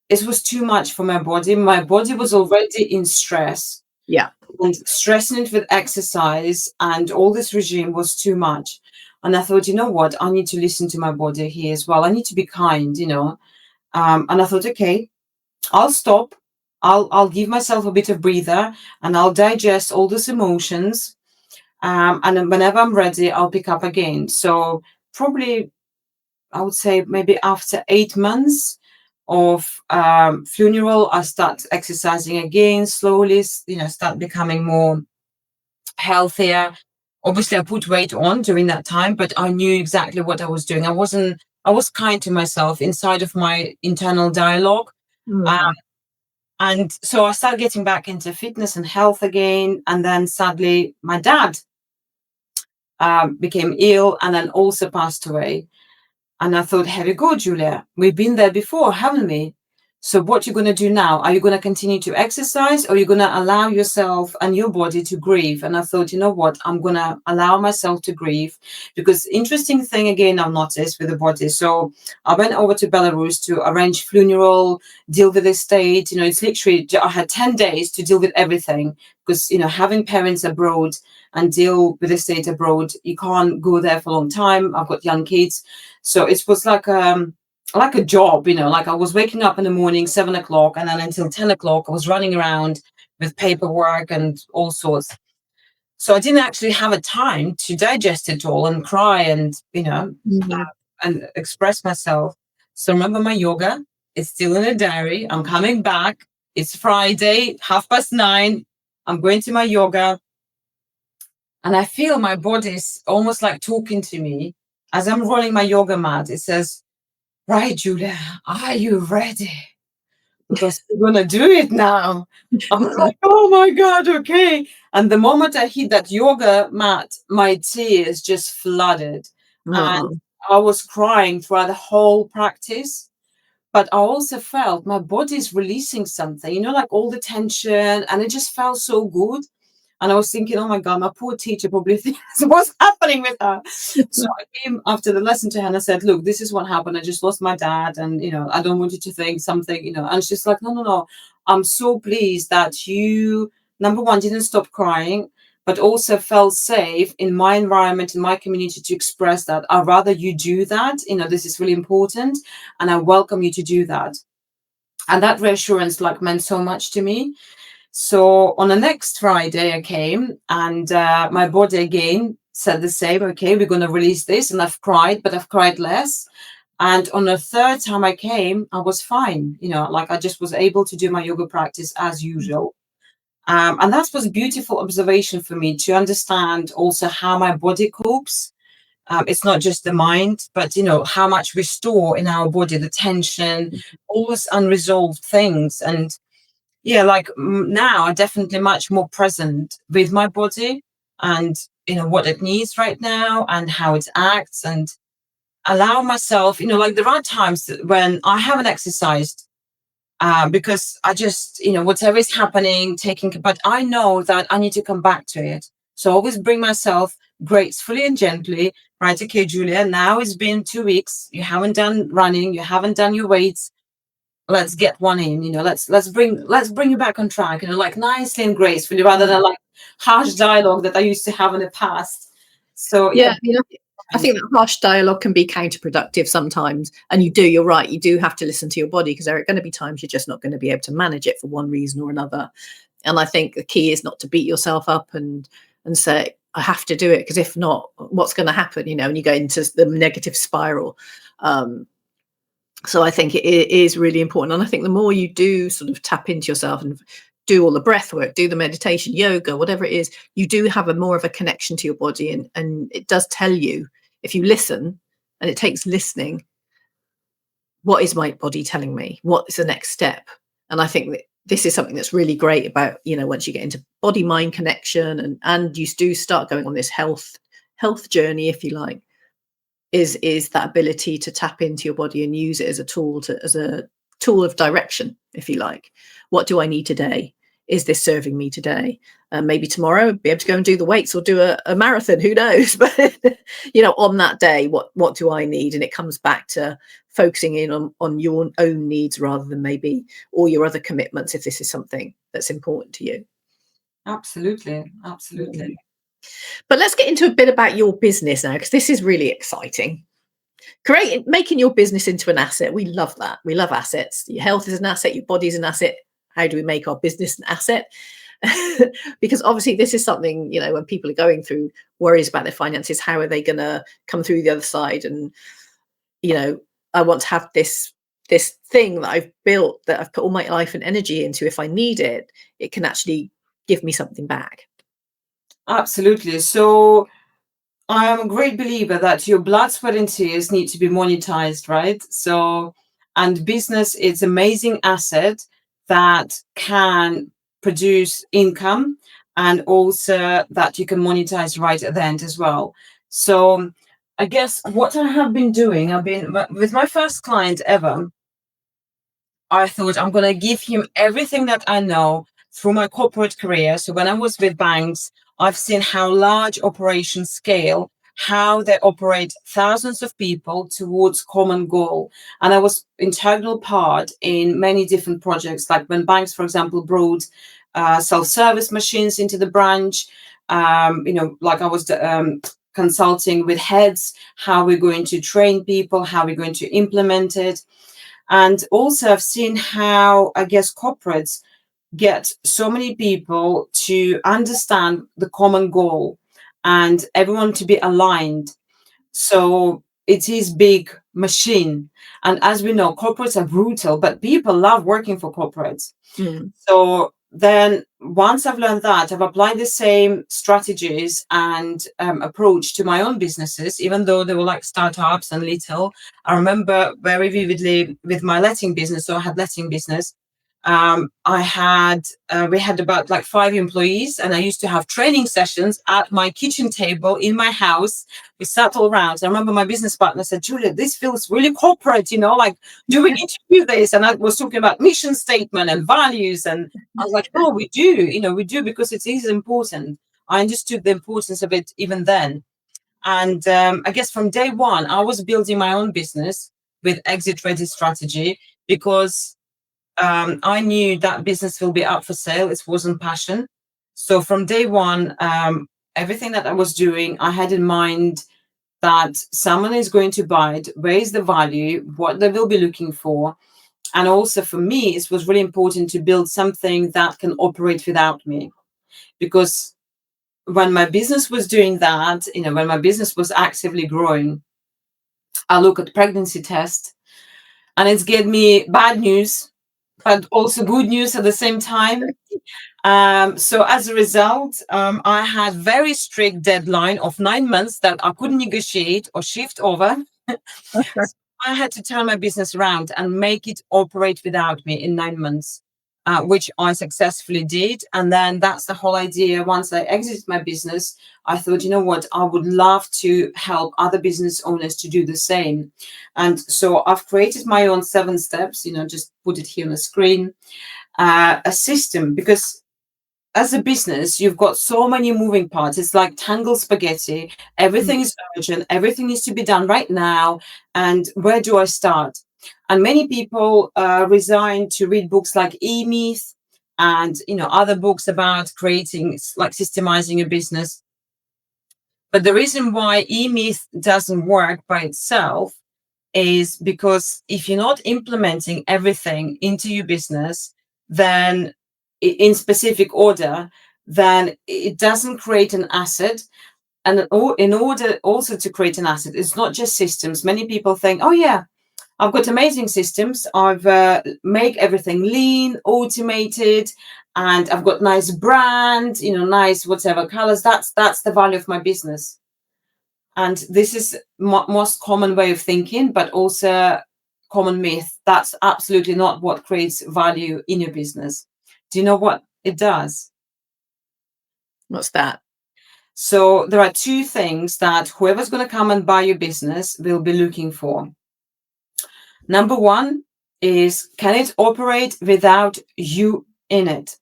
it was too much for my body. My body was already in stress, Yeah. and stressing it with exercise and all this regime was too much. And I thought, you know what? I need to listen to my body here as well. I need to be kind. And I thought, okay, I'll stop. I'll give myself a bit of breather, and I'll digest all these emotions. And then whenever I'm ready, I'll pick up again. So probably I would say maybe after 8 months of funeral, I start exercising again slowly, start becoming more healthier. Obviously, I put weight on during that time, but I knew exactly what I was doing. I was kind to myself inside of my internal dialogue. Uh, Mm. and so I started getting back into fitness and health again. And then sadly, my dad became ill and then also passed away. And I thought, here we go, Julia. We've been there before, haven't we? So what you're going to do now? Are you going to continue to exercise, or are you going to allow yourself and your body to grieve? And I thought, you know what? I'm going to allow myself to grieve, because interesting thing again, I've noticed with the body. So I went over to Belarus to arrange funeral, deal with the estate. It's literally, I had 10 days to deal with everything, because, having parents abroad and deal with the estate abroad, you can't go there for a long time. I've got young kids. So it was like a job, like I was waking up in the morning, 7 o'clock, and then until 10 o'clock, I was running around with paperwork and all sorts. So I didn't actually have a time to digest it all and cry and, Mm. and express myself. So remember my yoga, it's still in a diary. I'm coming back. It's Friday, 9:30. I'm going to my yoga. And I feel my body's almost like talking to me as I'm rolling my yoga mat. It says, right, Julia, are you ready? Because we're going to do it now. I'm like, oh my God, okay. And the moment I hit that yoga mat, my tears just flooded. Oh. And I was crying throughout the whole practice. But I also felt my body's releasing something, like all the tension. And it just felt so good. And I was thinking, oh my God, my poor teacher probably thinks what's happening with her. So I came after the lesson to her and I said, look, this is what happened. I just lost my dad. And, I don't want you to think something, And she's like, no, no, no. I'm so pleased that you, number one, didn't stop crying, but also felt safe in my environment, in my community to express that. I'd rather you do that. This is really important. And I welcome you to do that. And that reassurance meant so much to me. So on the next Friday, I came and my body again said the same. Okay, we're going to release this. And I've cried, but I've cried less. And on the third time I came, I was fine. I just was able to do my yoga practice as usual. And that was a beautiful observation for me to understand also how my body copes. It's not just the mind, but how much we store in our body, the tension, all those unresolved things. And yeah, like now I'm definitely much more present with my body and what it needs right now and how it acts, and allow myself, like there are times when I haven't exercised because I just, whatever is happening, but I know that I need to come back to it. So I always bring myself gracefully and gently, right? Okay, Julia, now it's been 2 weeks. You haven't done running. You haven't done your weights. Let's get one in. Let's bring you back on track. Like nicely and gracefully, rather than like harsh dialogue that I used to have in the past. So yeah, I think that harsh dialogue can be counterproductive sometimes. And you're right. You do have to listen to your body, because there are going to be times you're just not going to be able to manage it for one reason or another. And I think the key is not to beat yourself up and say, I have to do it, because if not, what's going to happen? And you go into the negative spiral. So I think it is really important. And I think the more you do sort of tap into yourself and do all the breath work, do the meditation, yoga, whatever it is, you do have more of a connection to your body. And it does tell you, if you listen, and it takes listening, what is my body telling me? What is the next step? And I think that this is something that's really great about, once you get into body mind connection and you do start going on this health journey, if you like, is that ability to tap into your body and use it as a tool of direction, if you like. What do I need today? Is this serving me today? Maybe tomorrow be able to go and do the weights or do a marathon, who knows? But on that day, what do I need? And it comes back to focusing in on your own needs rather than maybe all your other commitments, if this is something that's important to you. Absolutely. But let's get into a bit about your business now, because this is really exciting. Making your business into an asset. We love that. We love assets. Your health is an asset. Your body is an asset. How do we make our business an asset? Because obviously this is something, when people are going through worries about their finances, how are they going to come through the other side? And, I want to have this thing that I've built, that I've put all my life and energy into. If I need it, it can actually give me something back. Absolutely. So I am a great believer that your blood, sweat, and tears need to be monetized, right? So, and business is an amazing asset that can produce income, and also that you can monetize right at the end as well. So, I guess what I have been doing, with my first client ever, I thought I'm going to give him everything that I know through my corporate career. So when I was with banks, I've seen how large operations scale, how they operate thousands of people towards common goal. And I was integral part in many different projects, like when banks, for example, brought self-service machines into the branch. Like I was consulting with heads, how we're going to train people, how we're going to implement it. And also I've seen how, I guess, corporates get so many people to understand the common goal and everyone to be aligned. So it is big machine. And as we know, corporates are brutal, but people love working for corporates. So then once I've learned that, I've applied the same strategies and approach to my own businesses, even though they were like startups and little. I remember very vividly with my letting business. So I had letting business. We had about like 5 employees, and I used to have training sessions at my kitchen table in my house. We sat all around. I remember my business partner said, Julia, this feels really corporate, like, do we need to do this? And I was talking about mission statement and values. And I was like, oh, we do, because it is important. I understood the importance of it even then. And I guess from day one, I was building my own business with exit ready strategy, because I knew that business will be up for sale. It wasn't passion. So from day one, everything that I was doing, I had in mind that someone is going to buy it, raise the value, what they will be looking for. And also for me, it was really important to build something that can operate without me. Because when my business was doing that, when my business was actively growing, I look at pregnancy test and it's gave me bad news. but also good news at the same time. So as a result, I had very strict deadline of 9 months that I couldn't negotiate or shift over. I had to turn my business around and make it operate without me in 9 months, which I successfully did. And then that's the whole idea. Once I exited my business, I thought, you know what, I would love to help other business owners to do the same. And so I've created my own 7 steps, just put it here on the screen, a system, because as a business, you've got so many moving parts. It's like tangled spaghetti. Everything is urgent. Everything needs to be done right now. And where do I start? And many people resign to read books like E-Myth and other books about creating, like systemizing a business. But the reason why E-Myth doesn't work by itself is because if you're not implementing everything into your business, then in specific order, then it doesn't create an asset. And in order also to create an asset, it's not just systems. Many people think, oh yeah, I've got amazing systems. I've make everything lean, automated, and I've got nice brand, nice whatever colors. That's the value of my business. And this is most common way of thinking, but also common myth. That's absolutely not what creates value in your business. Do you know what it does? What's that? So there are 2 things that whoever's going to come and buy your business will be looking for. Number 1 is, can it operate without you in it?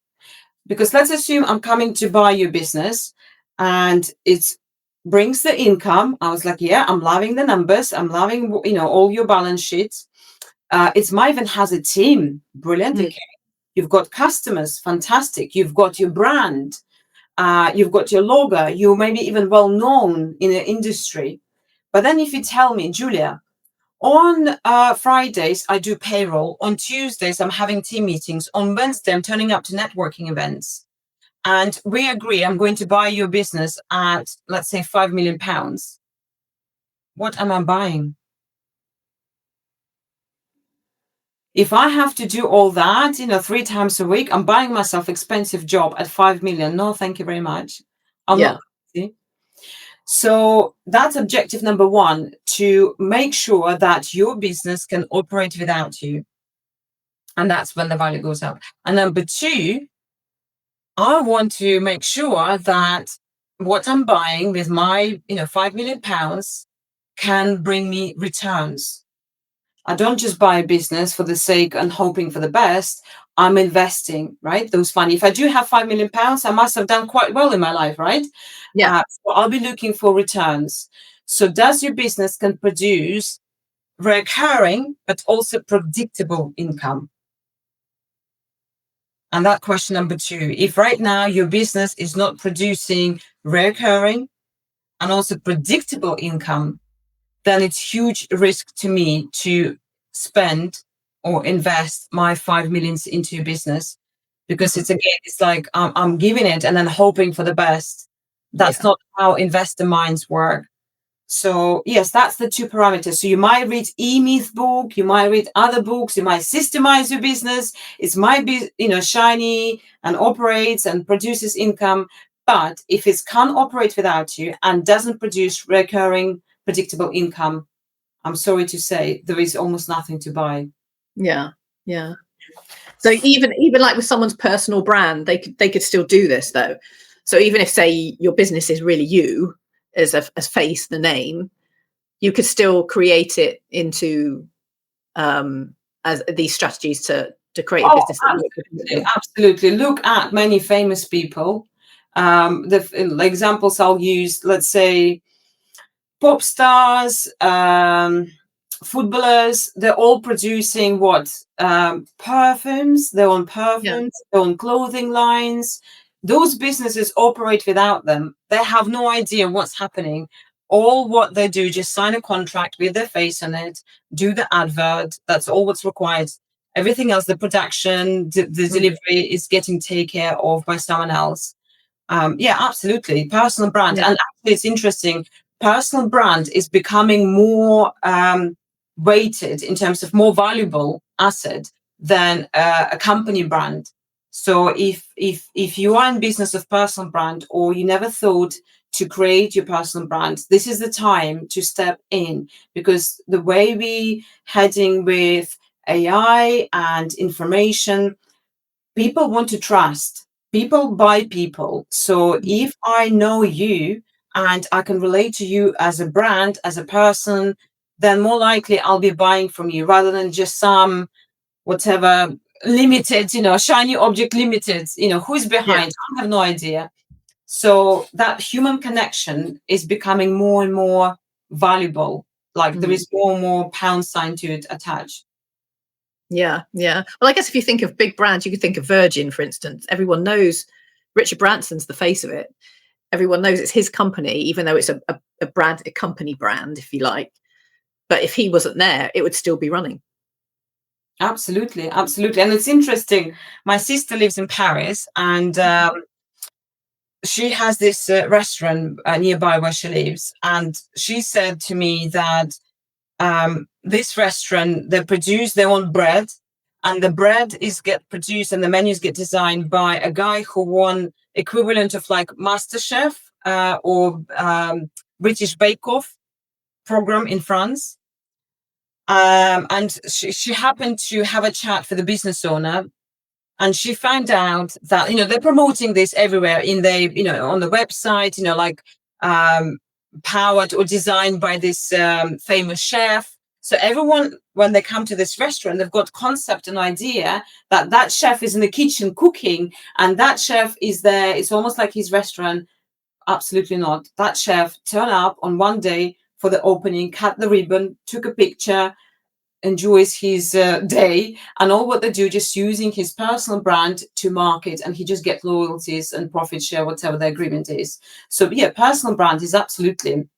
Because let's assume I'm coming to buy your business and it brings the income. I was like, yeah, I'm loving the numbers. I'm loving, all your balance sheets. It might even has a team. Brilliant. Okay. You've got customers. Fantastic. You've got your brand. You've got your logo. You may be even well known in the industry. But then if you tell me, Julia, on Fridays, I do payroll. On Tuesdays, I'm having team meetings. On Wednesday, I'm turning up to networking events. And we agree, I'm going to buy your business at, let's say, £5 million. What am I buying? If I have to do all that, 3 times a week, I'm buying myself expensive job at 5 million. No, thank you very much. I'm not. So that's objective number 1, to make sure that your business can operate without you. And that's when the value goes up. And number 2, I want to make sure that what I'm buying with my, £5 million can bring me returns. I don't just buy a business for the sake and hoping for the best. I'm investing, right? Those funny. If I do have £5 million, I must have done quite well in my life, right? Yeah. So I'll be looking for returns. So does your business can produce recurring, but also predictable income? And that question number 2, if right now your business is not producing recurring and also predictable income, then it's huge risk to me to spend or invest my 5 millions into your business, because it's like I'm giving it and then hoping for the best. That's not how investor minds work. So yes, that's the 2 parameters. So you might read E-Myth book, you might read other books, you might systemize your business. It might be, shiny and operates and produces income. But if it can't operate without you and doesn't produce recurring, predictable income, I'm sorry to say, there is almost nothing to buy. Yeah. So even like with someone's personal brand, they could still do this though. So even if, say, your business is really you as face, the name, you could still create it into as these strategies to create a business. Absolutely. Look at many famous people. The examples I'll use, let's say, pop stars, footballers, they're all producing perfumes, their own perfumes, their own clothing lines. Those businesses operate without them. They have no idea what's happening. All what they do, just sign a contract with their face on it, do the advert. That's all what's required. Everything else, the production, the delivery is getting taken care of by someone else. Absolutely. Personal brand. And actually, it's interesting. Personal brand is becoming more weighted in terms of more valuable asset than a company brand. So if you are in business of personal brand, or you never thought to create your personal brand, this is the time to step in, because the way we heading with AI and information, people want to trust. People buy people. So if I know you and I can relate to you as a brand, as a person, then more likely I'll be buying from you, rather than just some whatever limited, shiny object limited, who's Yeah. behind? I have no idea. So that human connection is becoming more and more valuable. Like there is more and more pound sign to it attached. Yeah, yeah. Well, I guess if you think of big brands, you could think of Virgin, for instance. Everyone knows Richard Branson's the face of it. Everyone knows it's his company, even though it's a brand, a company brand, if you like. But if he wasn't there, it would still be running. Absolutely, absolutely. And it's interesting. My sister lives in Paris, and she has this restaurant nearby where she lives. And she said to me that this restaurant, they produce their own bread, and the bread get produced and the menus get designed by a guy who won equivalent of like MasterChef or British Bake Off program in France. And she happened to have a chat for the business owner, and she found out that they're promoting this everywhere in on the website, like powered or designed by this famous chef. So everyone, when they come to this restaurant, they've got concept and idea that chef is in the kitchen cooking, and that chef is there. It's almost like his restaurant. Absolutely not. That chef turned up on one day for the opening, cut the ribbon, took a picture, enjoys his day, and all what they do, just using his personal brand to market, and he just gets loyalties and profit share, whatever the agreement is. So yeah, personal brand is absolutely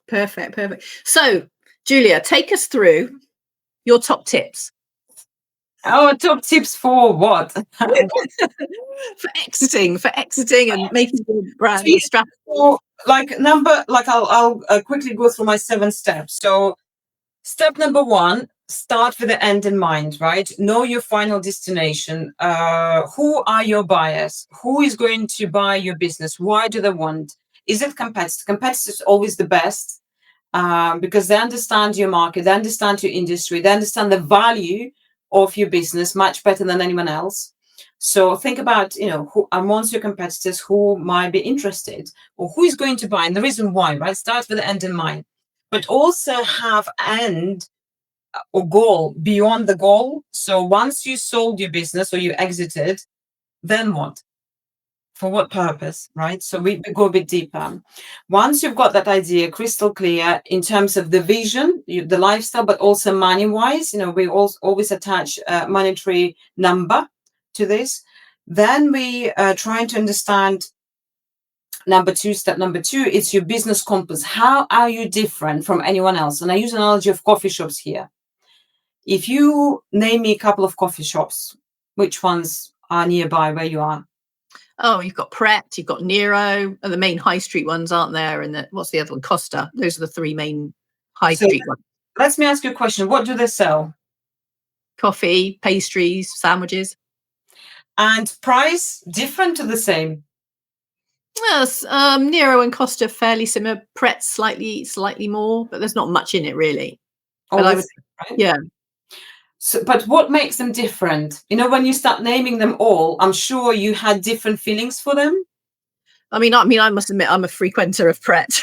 perfect. So Julia, take us through your top tips. Our top tips for what? for exiting and making your brand strategy. So, I'll quickly go through my 7 steps. So step number 1, start with the end in mind, right? Know your final destination. Who are your buyers? Who is going to buy your business? Why do they want? Is it competitive? Competitive is always the best, because they understand your market, they understand your industry, they understand the value of your business much better than anyone else. So think about, who amongst your competitors, who might be interested, or who is going to buy, and the reason why, right? Start with the end in mind, but also have end or goal beyond the goal. So once you sold your business or you exited, then what? For what purpose, right? So we go a bit deeper. Once you've got that idea crystal clear in terms of the vision, the lifestyle, but also money-wise, we always attach a monetary number to this. Then we trying to understand step number 2 is your business compass. How are you different from anyone else? And I use an analogy of coffee shops here. If you name me a couple of coffee shops, which ones are nearby where you are? Oh, you've got Pret, you've got Nero, and the main high street ones, aren't there? And what's the other one? Costa. Those are the 3 main high street ones. Let me ask you a question. What do they sell? Coffee, pastries, sandwiches. And price different to the same? Yes, Nero and Costa fairly similar. Pret slightly more, but there's not much in it really. But I would, right? yeah. So, but what makes them different? When you start naming them all, I'm sure you had different feelings for them. I must admit, I'm a frequenter of Pret.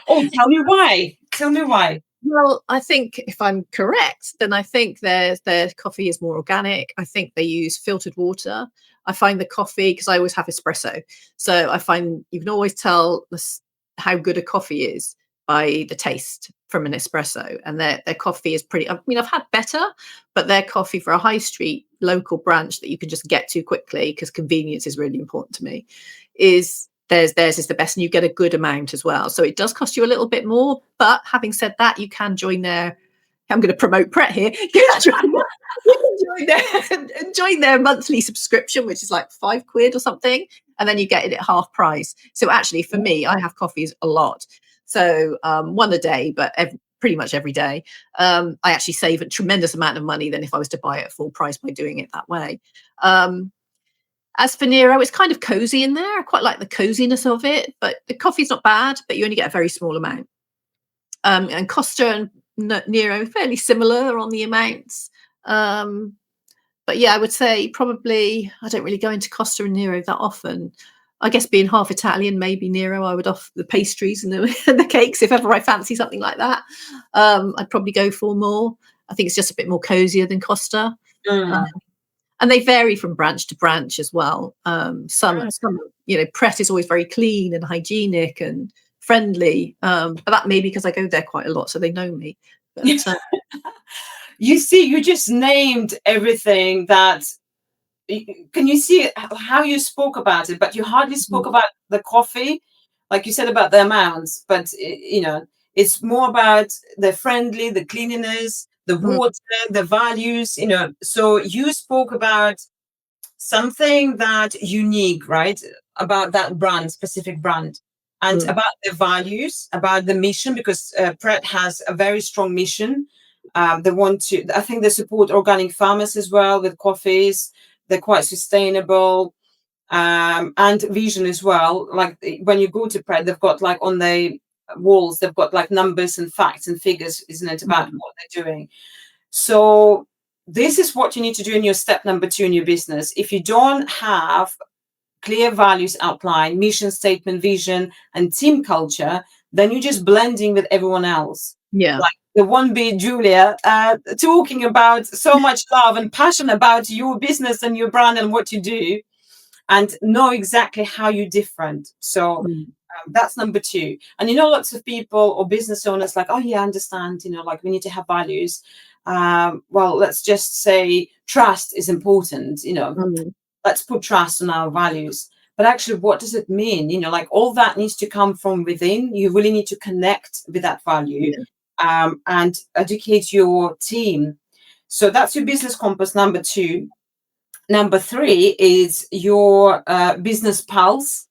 Oh, tell me why. Tell me why. Well, I think if I'm correct, then I think their coffee is more organic. I think they use filtered water. I find the coffee, because I always have espresso, so I find you can always tell how good a coffee is by the taste from an espresso. And their coffee is pretty. I've had better, but their coffee for a high street local branch that you can just get to quickly, because convenience is really important to me, is theirs is the best, and you get a good amount as well. So it does cost you a little bit more, but having said that, you can join their, I'm going to promote Pret here, you can join their monthly subscription, which is like £5 or something, and then you get it at half price. So actually for me, I have coffees a lot, so one a day, but pretty much every day. I actually save a tremendous amount of money than if I was to buy it at full price by doing it that way. As for Nero, it's kind of cozy in there. I quite like the coziness of it, but the coffee's not bad, but you only get a very small amount. And Costa and Nero fairly similar on the amounts. But yeah, I would say probably I don't really go into Costa and Nero that often. I guess being half Italian, maybe Nero, I would offer the pastries and and the cakes if ever I fancy something like that. I'd probably go for more. I think it's just a bit more cozier than Costa. And they vary from branch to branch as well. Some, Pret is always very clean and hygienic and friendly. But that may be because I go there quite a lot, so they know me. But, you see, you just named everything that. Can you see how you spoke about it? But you hardly spoke about the coffee, like you said about the amounts. But it's more about the friendly, the cleanliness, the water, the values. So you spoke about something that unique, right? About that brand, specific brand, and about the values, about the mission, because Pret has a very strong mission. They want to. I think they support organic farmers as well with coffees. They're quite sustainable, and vision as well. Like when you go to Pret, they've got like on the walls, they've got like numbers and facts and figures, isn't it, about what they're doing? So this is what you need to do in your step number 2 in your business. If you don't have clear values outlined, mission statement, vision, and team culture, then you're just blending with everyone else. Yeah. Like the one be Julia talking about so much love and passion about your business and your brand and what you do, and know exactly how you're different. So that's number 2. And lots of people or business owners like, oh yeah, I understand, like we need to have values. Well, let's just say trust is important, let's put trust on our values. But actually, what does it mean? Like all that needs to come from within. You really need to connect with that value. And educate your team. So that's your business compass, number 2. Number 3 is your business pulse.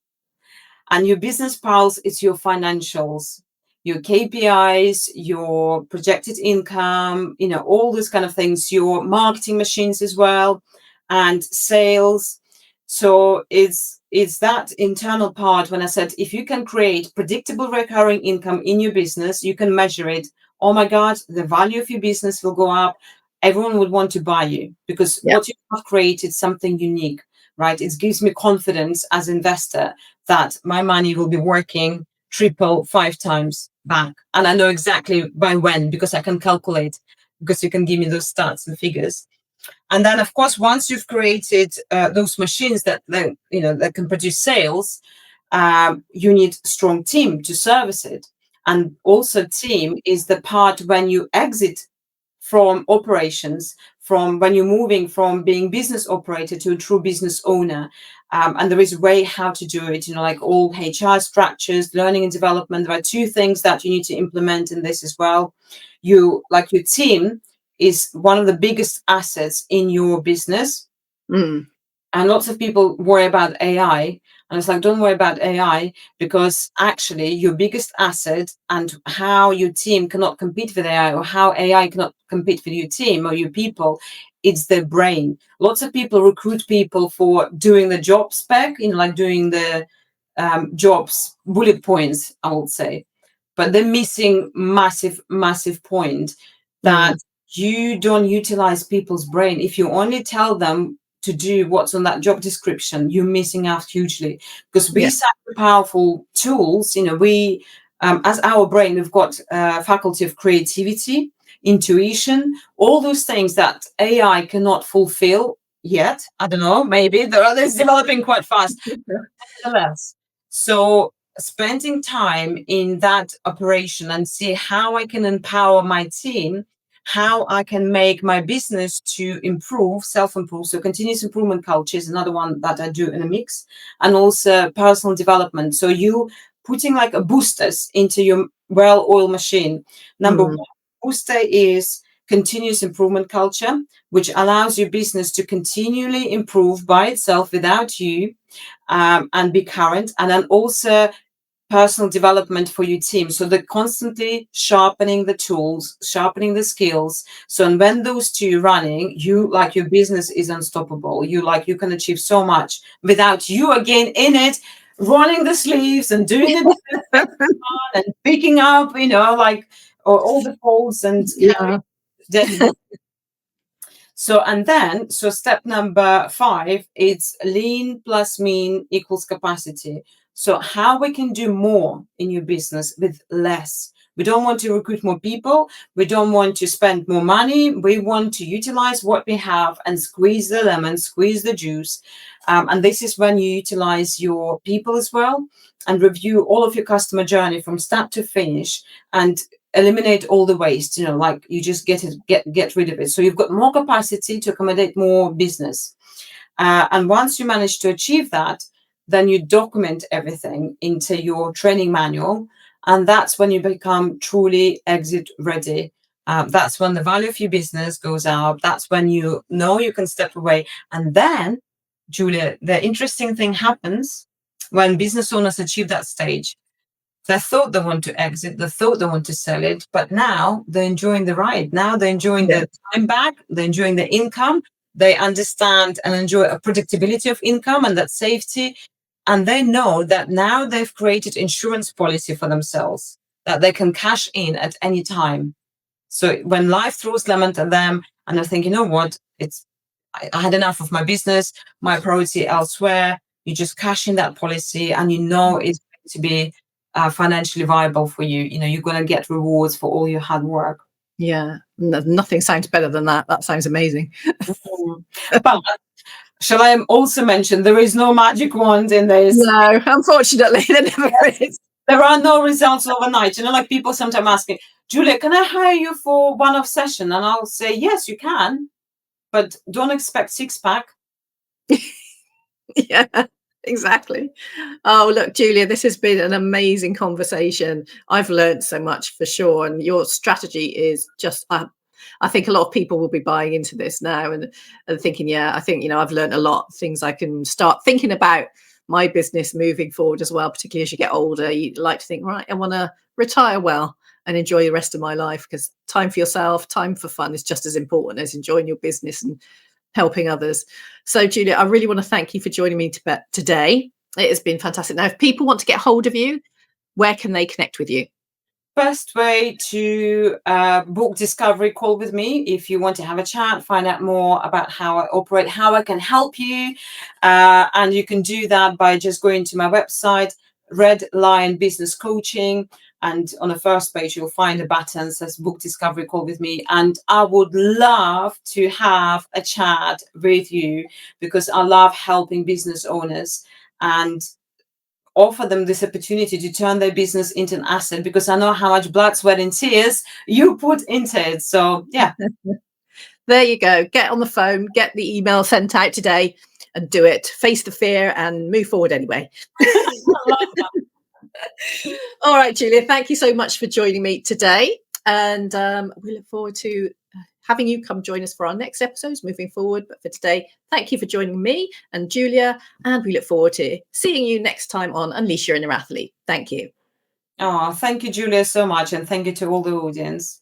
And your business pulse is your financials, your KPIs, your projected income, all those kind of things, your marketing machines as well, and sales. So it's that internal part when I said, if you can create predictable recurring income in your business, you can measure it. Oh my God, the value of your business will go up. Everyone would want to buy you because what you have created something unique, right? It gives me confidence as investor that my money will be working 5 times back. And I know exactly by when, because I can calculate, because you can give me those stats and figures. And then, of course, once you've created those machines that that can produce sales, you need a strong team to service it. And also, team is the part when you exit from operations, from when you're moving from being business operator to a true business owner. And there is a way how to do it, like all HR structures, learning and development. There are 2 things that you need to implement in this as well. Your team is one of the biggest assets in your business. And lots of people worry about AI. And it's like, don't worry about AI, because actually your biggest asset and how your team cannot compete with AI, or how AI cannot compete with your team or your people, it's their brain. Lots of people recruit people for doing the job spec, like doing the jobs bullet points, I would say. But they're missing massive point that you don't utilize people's brain. If you only tell them to do what's on that job description, you're missing out hugely, because we such powerful tools. We as our brain, we've got faculty of creativity, intuition, all those things that AI cannot fulfill yet. I don't know, maybe there are others developing quite fast. Nevertheless, so spending time in that operation and see how I can empower my team, how I can make my business to improve, self-improve. So continuous improvement culture is another one that I do in a mix, and also personal development. So you putting like a boosters into your well-oiled machine. Number 1 booster is continuous improvement culture, which allows your business to continually improve by itself without you, and be current. And then also personal development for your team. So they're constantly sharpening the tools, sharpening the skills. So, and when those two are running, you like your business is unstoppable. You can achieve so much without you again in it, rolling the sleeves and doing the and picking up, like all the poles and Yeah. carrying. So step number 5, it's lean plus mean equals capacity. So how we can do more in your business with less. We don't want to recruit more people. We don't want to spend more money. We want to utilize what we have and squeeze the lemon, squeeze the juice. And this is when you utilize your people as well and review all of your customer journey from start to finish and eliminate all the waste, like you just get rid of it. So you've got more capacity to accommodate more business. And once you manage to achieve that, then you document everything into your training manual. And that's when you become truly exit ready. That's when the value of your business goes up. That's when you know you can step away. And then, Julia, the interesting thing happens when business owners achieve that stage. They thought they want to exit, they thought they want to sell it, but now they're enjoying the ride. Now they're enjoying the time back, they're enjoying the income, they understand and enjoy a predictability of income and that safety. And they know that now they've created insurance policy for themselves that they can cash in at any time. So when life throws lemon at them and they think, you know what, I had enough of my business, my priority elsewhere, you just cash in that policy and it's going to be financially viable for you. You're going to get rewards for all your hard work. Yeah, nothing sounds better than that. That sounds amazing. But shall I also mention there is no magic wand in this? No, unfortunately, there never is. There are no results overnight. Like people sometimes ask me, Julia, can I hire you for one-off session? And I'll say, yes, you can, but don't expect six-pack. Yeah, exactly. Oh, look, Julia, this has been an amazing conversation. I've learned so much for sure. And your strategy is just, I think a lot of people will be buying into this now and thinking, yeah, I think, I've learned a lot of things I can start thinking about my business moving forward as well, particularly as you get older. You like to think, right, I want to retire well and enjoy the rest of my life, because time for yourself, time for fun is just as important as enjoying your business and helping others. So, Julia, I really want to thank you for joining me today. It has been fantastic. Now, if people want to get hold of you, where can they connect with you? Best way to book discovery call with me if you want to have a chat, find out more about how I operate, how I can help you. And you can do that by just going to my website, Red Lion Business Coaching. And on the first page, you'll find a button that says book discovery call with me. And I would love to have a chat with you because I love helping business owners and offer them this opportunity to turn their business into an asset, because I know how much blood, sweat, and tears you put into it. So, yeah. There you go. Get on the phone, get the email sent out today and do it. Face the fear and move forward anyway. I like that. All right, Julia, thank you so much for joining me today. And we look forward to having you come join us for our next episodes moving forward. But for today, thank you for joining me and Julia. And we look forward to seeing you next time on Unleash Your Inner Athlete. Thank you. Oh, thank you, Julia, so much. And thank you to all the audience.